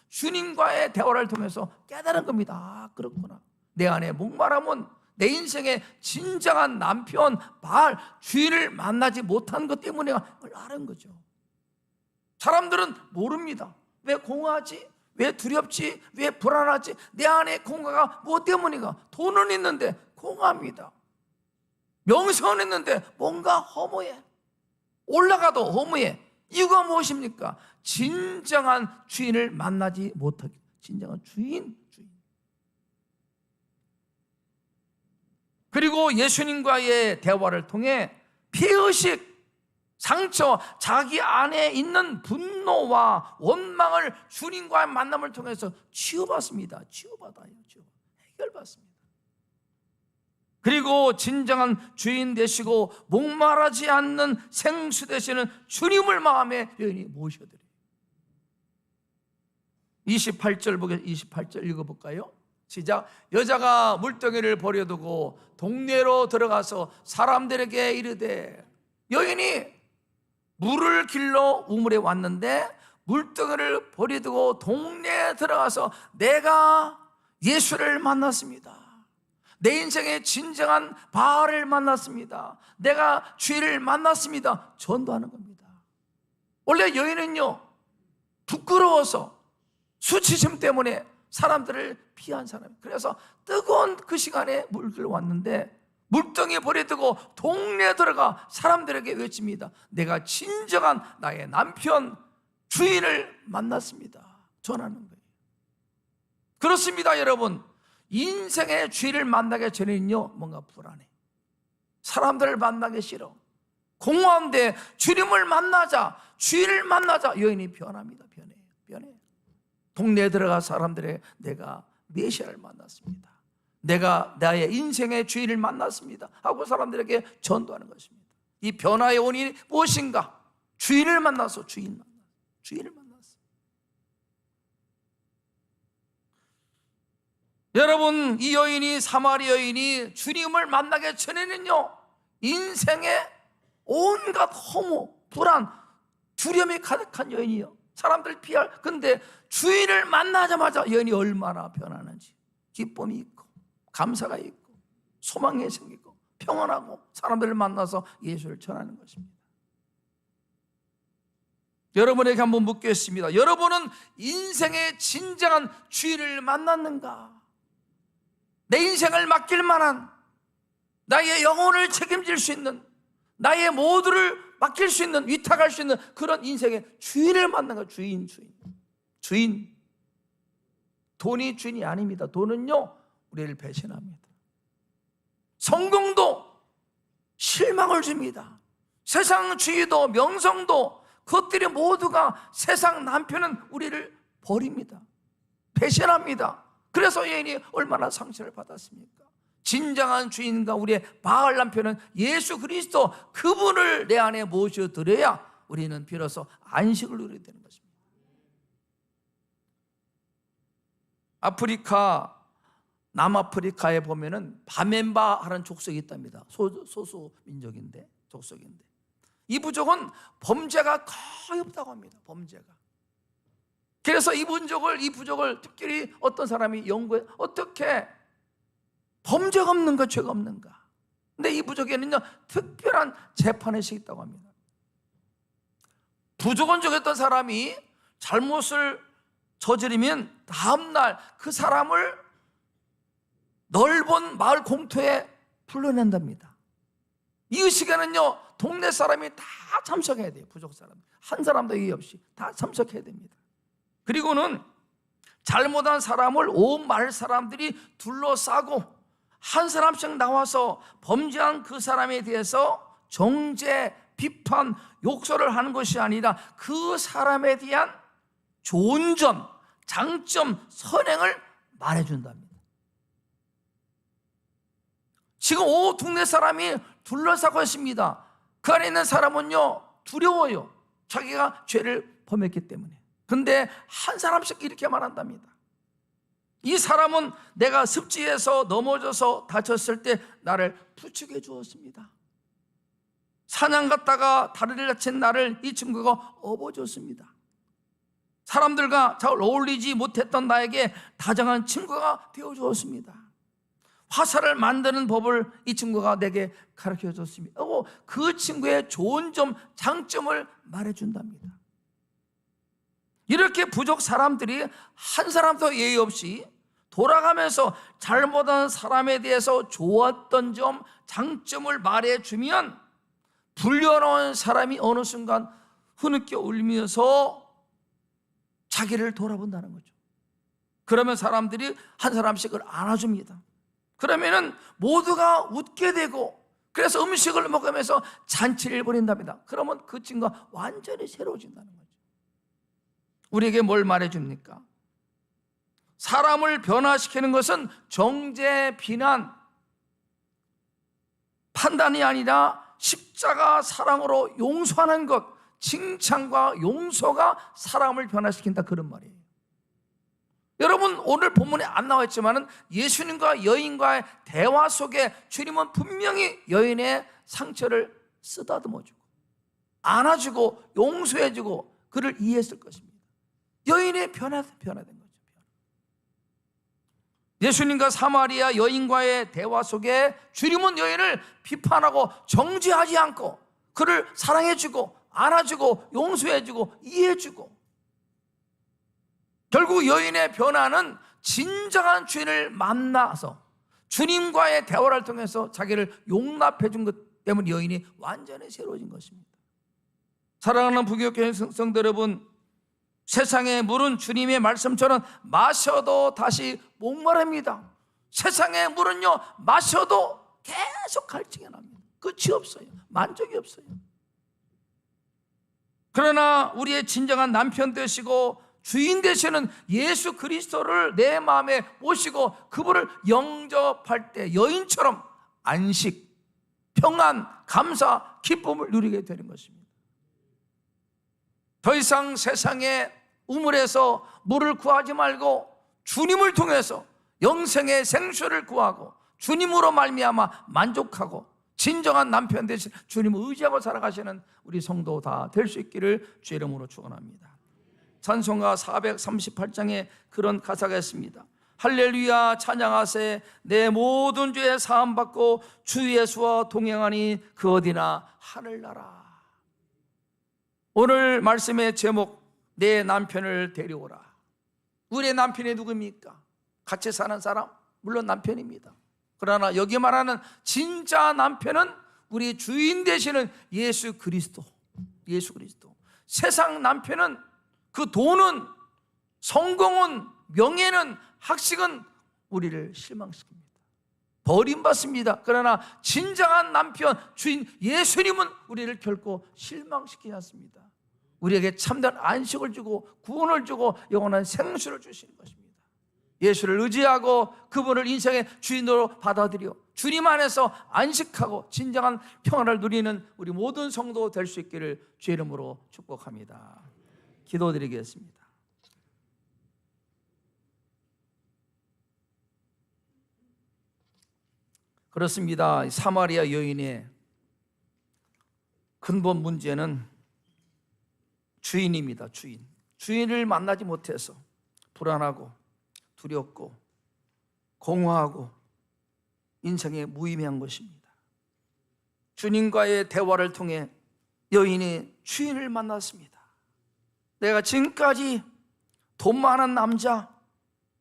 주님과의 대화를 통해서 깨달은 겁니다. 아, 그렇구나. 내 안에 목마름은 내 인생의 진정한 남편, 바알, 주인을 만나지 못한 것 때문에 그걸 아는 거죠. 사람들은 모릅니다. 왜 공허하지? 왜 두렵지? 왜 불안하지? 내 안에 공허가 무엇 때문인가? 돈은 있는데 공허합니다. 명성은 있는데 뭔가 허무해. 올라가도 허무해. 이유가 무엇입니까? 진정한 주인을 만나지 못하기. 진정한 주인. 그리고 예수님과의 대화를 통해 피의식, 상처, 자기 안에 있는 분노와 원망을 주님과의 만남을 통해서 치유받습니다. 해결받습니다. 그리고 진정한 주인 되시고 목마르지 않는 생수 되시는 주님을 마음에 여인이 모셔드려요. 28절 읽어볼까요? 시작. 여자가 물동이를 버려두고 동네로 들어가서 사람들에게 이르되, 여인이 물을 길러 우물에 왔는데 물동이를 버려두고 동네에 들어가서 내가 예수를 만났습니다. 내 인생의 진정한 바알을 만났습니다. 내가 주인을 만났습니다. 전도하는 겁니다. 원래 여인은요, 부끄러워서 수치심 때문에 사람들을 피한 사람. 그래서 뜨거운 그 시간에 물길 왔는데 물동이 버려두고 동네에 들어가 사람들에게 외칩니다. 내가 진정한 나의 남편, 주인을 만났습니다. 전하는 거예요. 그렇습니다, 여러분. 인생의 주인을 만나기 전에는요, 뭔가 불안해. 사람들을 만나기 싫어. 공허한데 주님을 만나자, 주인을 만나자. 여인이 변합니다. 변해. 동네에 들어가 사람들의 내가 메시아를 만났습니다. 내가 나의 인생의 주인을 만났습니다 하고 사람들에게 전도하는 것입니다. 이 변화의 원인이 무엇인가? 주인을 만나서 주인을 만났어. 여러분, 이 여인이, 사마리아 여인이 주님을 만나기 전에는요, 인생의 온갖 허무, 불안, 두려움이 가득한 여인이요. 사람들 피할. 근데 주인을 만나자마자 여인이 얼마나 변하는지. 기쁨이 있고 감사가 있고 소망이 생기고 평안하고 사람들을 만나서 예수를 전하는 것입니다. 여러분에게 한번 묻겠습니다. 여러분은 인생의 진정한 주인을 만났는가? 내 인생을 맡길 만한, 나의 영혼을 책임질 수 있는, 나의 모두를 맡길 수 있는, 위탁할 수 있는 그런 인생의 주인을 만난 거. 주인. 돈이 주인이 아닙니다. 돈은요, 우리를 배신합니다. 성공도 실망을 줍니다. 세상 주의도 명성도 그것들이 모두가, 세상 남편은 우리를 버립니다. 배신합니다. 그래서 여인이 얼마나 상처를 받았습니까? 진정한 주인과 우리의 바알 남편은 예수 그리스도, 그분을 내 안에 모셔드려야 우리는 비로소 안식을 누리게 되는 것입니다. 아프리카, 남아프리카에 보면은 바멘바 하는 족속이 있답니다. 소수 민족인데, 족속인데 이 부족은 범죄가 거의 없다고 합니다. 범죄가. 그래서 이 부족을 특별히 어떤 사람이 연구해, 어떻게 범죄가 없는가, 죄가 없는가. 근데 이 부족에는요, 특별한 재판의식이 있다고 합니다. 부족원 중에 어떤 사람이 잘못을 저지르면 다음날 그 사람을 넓은 마을 공터에 불러낸답니다. 이 의식에는요, 동네 사람이 다 참석해야 돼요. 부족 사람 한 사람도 예의 없이 다 참석해야 됩니다. 그리고는 잘못한 사람을 온 마을 사람들이 둘러싸고 한 사람씩 나와서 범죄한 그 사람에 대해서 정죄, 비판, 욕설을 하는 것이 아니라 그 사람에 대한 좋은 점, 장점, 선행을 말해준답니다. 지금 온 동네 사람이 둘러싸고 있습니다. 그 안에 있는 사람은요, 두려워요. 자기가 죄를 범했기 때문에. 근데 한 사람씩 이렇게 말한답니다. 이 사람은 내가 습지에서 넘어져서 다쳤을 때 나를 부축해 주었습니다. 사냥 갔다가 다리를 다친 나를 이 친구가 업어줬습니다. 사람들과 잘 어울리지 못했던 나에게 다정한 친구가 되어주었습니다. 화살을 만드는 법을 이 친구가 내게 가르쳐줬습니다. 그 친구의 좋은 점, 장점을 말해준답니다. 이렇게 부족 사람들이 한 사람도 예의 없이 돌아가면서 잘못한 사람에 대해서 좋았던 점, 장점을 말해주면 불려놓은 사람이 어느 순간 흐느껴 울면서 자기를 돌아본다는 거죠. 그러면 사람들이 한 사람씩을 안아줍니다. 그러면은 모두가 웃게 되고, 그래서 음식을 먹으면서 잔치를 벌인답니다. 그러면 그 친구가 완전히 새로워진다는 거죠. 우리에게 뭘 말해줍니까? 사람을 변화시키는 것은 정죄, 비난, 판단이 아니라 십자가 사랑으로 용서하는 것, 칭찬과 용서가 사람을 변화시킨다, 그런 말이에요. 여러분, 오늘 본문에 안 나와 있지만 예수님과 여인과의 대화 속에 주님은 분명히 여인의 상처를 쓰다듬어주고 안아주고 용서해주고 그를 이해했을 것입니다. 여인의 변화된 거죠. 예수님과 사마리아 여인과의 대화 속에 주님은 여인을 비판하고 정죄하지 않고 그를 사랑해주고 안아주고 용서해주고 이해해주고, 결국 여인의 변화는 진정한 주인을 만나서 주님과의 대화를 통해서 자기를 용납해 준 것 때문에 여인이 완전히 새로워진 것입니다. 사랑하는 부교육교회 성도 여러분, 세상의 물은 주님의 말씀처럼 마셔도 다시 목마릅니다. 세상의 물은요, 마셔도 계속 갈증이 납니다. 끝이 없어요. 만족이 없어요. 그러나 우리의 진정한 남편 되시고 주인 되시는 예수 그리스도를 내 마음에 모시고 그분을 영접할 때 여인처럼 안식, 평안, 감사, 기쁨을 누리게 되는 것입니다. 더 이상 세상의 우물에서 물을 구하지 말고 주님을 통해서 영생의 생수를 구하고 주님으로 말미암아 만족하고 진정한 남편 되신 주님을 의지하고 살아가시는 우리 성도 다 될 수 있기를 주의 이름으로 축원합니다. 찬송가 438장에 그런 가사가 있습니다. 할렐루야 찬양하세 내 모든 죄 사함받고 주 예수와 동행하니 그 어디나 하늘나라. 오늘 말씀의 제목, 내 남편을 데려오라. 우리의 남편이 누굽니까? 같이 사는 사람? 물론 남편입니다. 그러나 여기 말하는 진짜 남편은 우리 주인 되시는 예수 그리스도. 세상 남편은 그 돈은, 성공은, 명예는, 학식은 우리를 실망시킵니다. 버림받습니다. 그러나 진정한 남편, 주인 예수님은 우리를 결코 실망시키지 않습니다. 우리에게 참된 안식을 주고 구원을 주고 영원한 생수를 주시는 것입니다. 예수를 의지하고 그분을 인생의 주인으로 받아들여 주님 안에서 안식하고 진정한 평안을 누리는 우리 모든 성도 될 수 있기를 주의 이름으로 축복합니다. 기도드리겠습니다. 그렇습니다. 사마리아 여인의 근본 문제는 주인입니다. 주인을 만나지 못해서 불안하고 두렵고 공허하고 인생에 무의미한 것입니다. 주님과의 대화를 통해 여인이 주인을 만났습니다. 내가 지금까지 돈 많은 남자,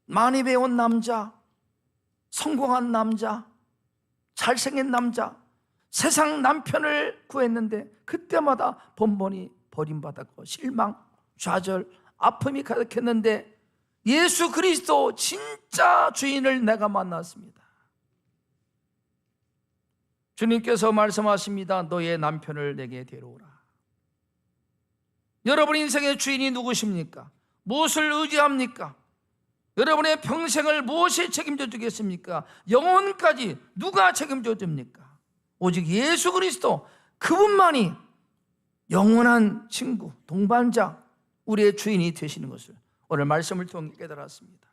많이 배운 남자, 성공한 남자, 잘생긴 남자, 세상 남편을 구했는데 그때마다 번번이 버림받았고 실망, 좌절, 아픔이 가득했는데 예수 그리스도 진짜 주인을 내가 만났습니다. 주님께서 말씀하십니다. 너의 남편을 내게 데려오라. 여러분 인생의 주인이 누구십니까? 무엇을 의지합니까? 여러분의 평생을 무엇이 책임져 주겠습니까? 영혼까지 누가 책임져 줍니까? 오직 예수 그리스도, 그분만이 영원한 친구, 동반자, 우리의 주인이 되시는 것을 오늘 말씀을 통해 깨달았습니다.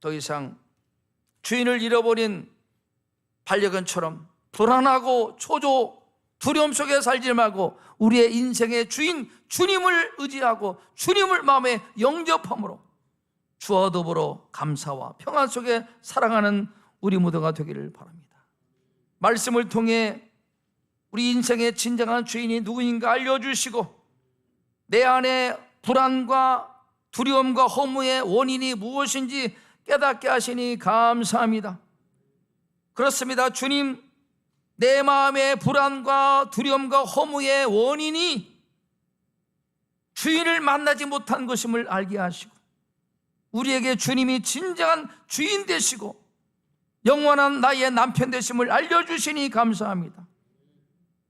더 이상 주인을 잃어버린 반려견처럼 불안하고 초조, 두려움 속에 살지 말고 우리의 인생의 주인 주님을 의지하고 주님을 마음에 영접함으로 주와 더불어 감사와 평안 속에 살아가는 우리 모두가 되기를 바랍니다. 말씀을 통해 우리 인생의 진정한 주인이 누구인가 알려주시고 내 안에 불안과 두려움과 허무의 원인이 무엇인지 깨닫게 하시니 감사합니다. 그렇습니다. 주님, 내 마음의 불안과 두려움과 허무의 원인이 주인을 만나지 못한 것임을 알게 하시고 우리에게 주님이 진정한 주인 되시고 영원한 나의 남편 되심을 알려주시니 감사합니다.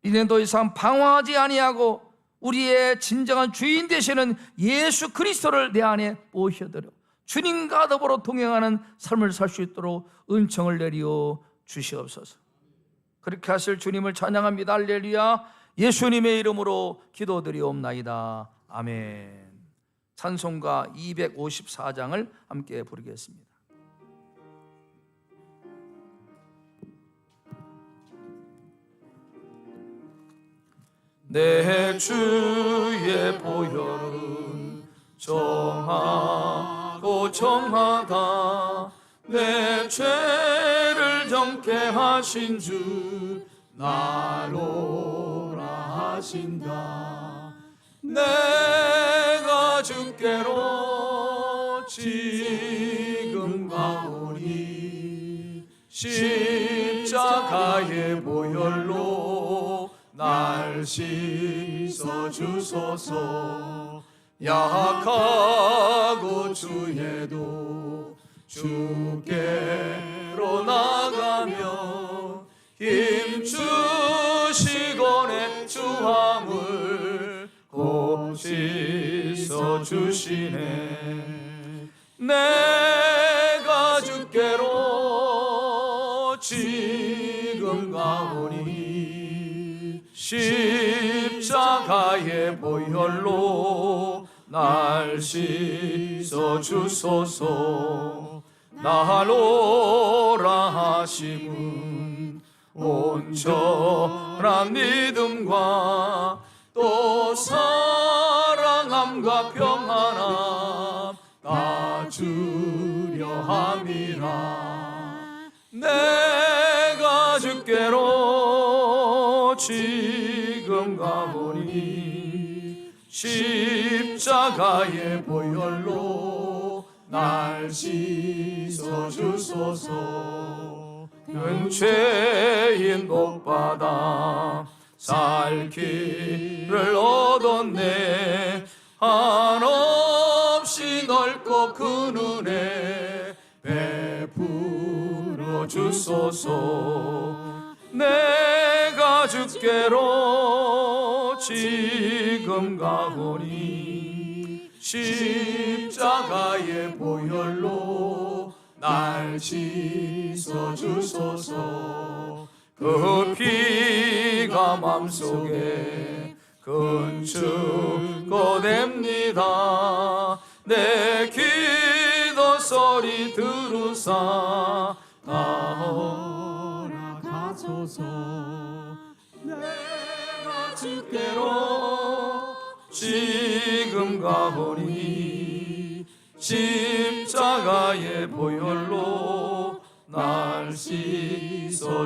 이제 더 이상 방황하지 아니하고 우리의 진정한 주인 되시는 예수 그리스도를 내 안에 모셔드려 주님과 더불어 동행하는 삶을 살 수 있도록 은총을 내리어 주시옵소서. 그렇게 하실 주님을 찬양합니다. 할렐루야. 예수님의 이름으로 기도드리옵나이다. 아멘. 찬송가 254장을 함께 부르겠습니다. 내 주의 보혈은 정하고 정하다. 내 죄를 정케 하신 주 나로라 하신다. 내가 주께로 지금 가오니 십자가의 보혈로 날 씻어주소서. 약하고 주에도 주께로 나가며 힘주시고 내 주함을 곧 씻어주시네. 내가 주께로 지금 가오니 십자가의 보혈로 날 씻어주소서. 나로라 하심은 온전한 믿음과 또 사랑함과 평안함 다 주려 함이라. 내가 주께로 지금 가보니 십자가의 보혈로 날 씻어주소서. 은죄인 복받아 살 길을 얻었네. 한없이 넓고 큰 은혜 베풀어 주소서. 내가 주께로 지금 가보니 십자가의 보혈로 날 씻어주소서. 그 피가 맘속에 큰 증거 됩니다. 내 기도 소리 들으사 나아가소서. 내가 주께로 지금 가보니 십자가의 보혈로 날 씻어주소서.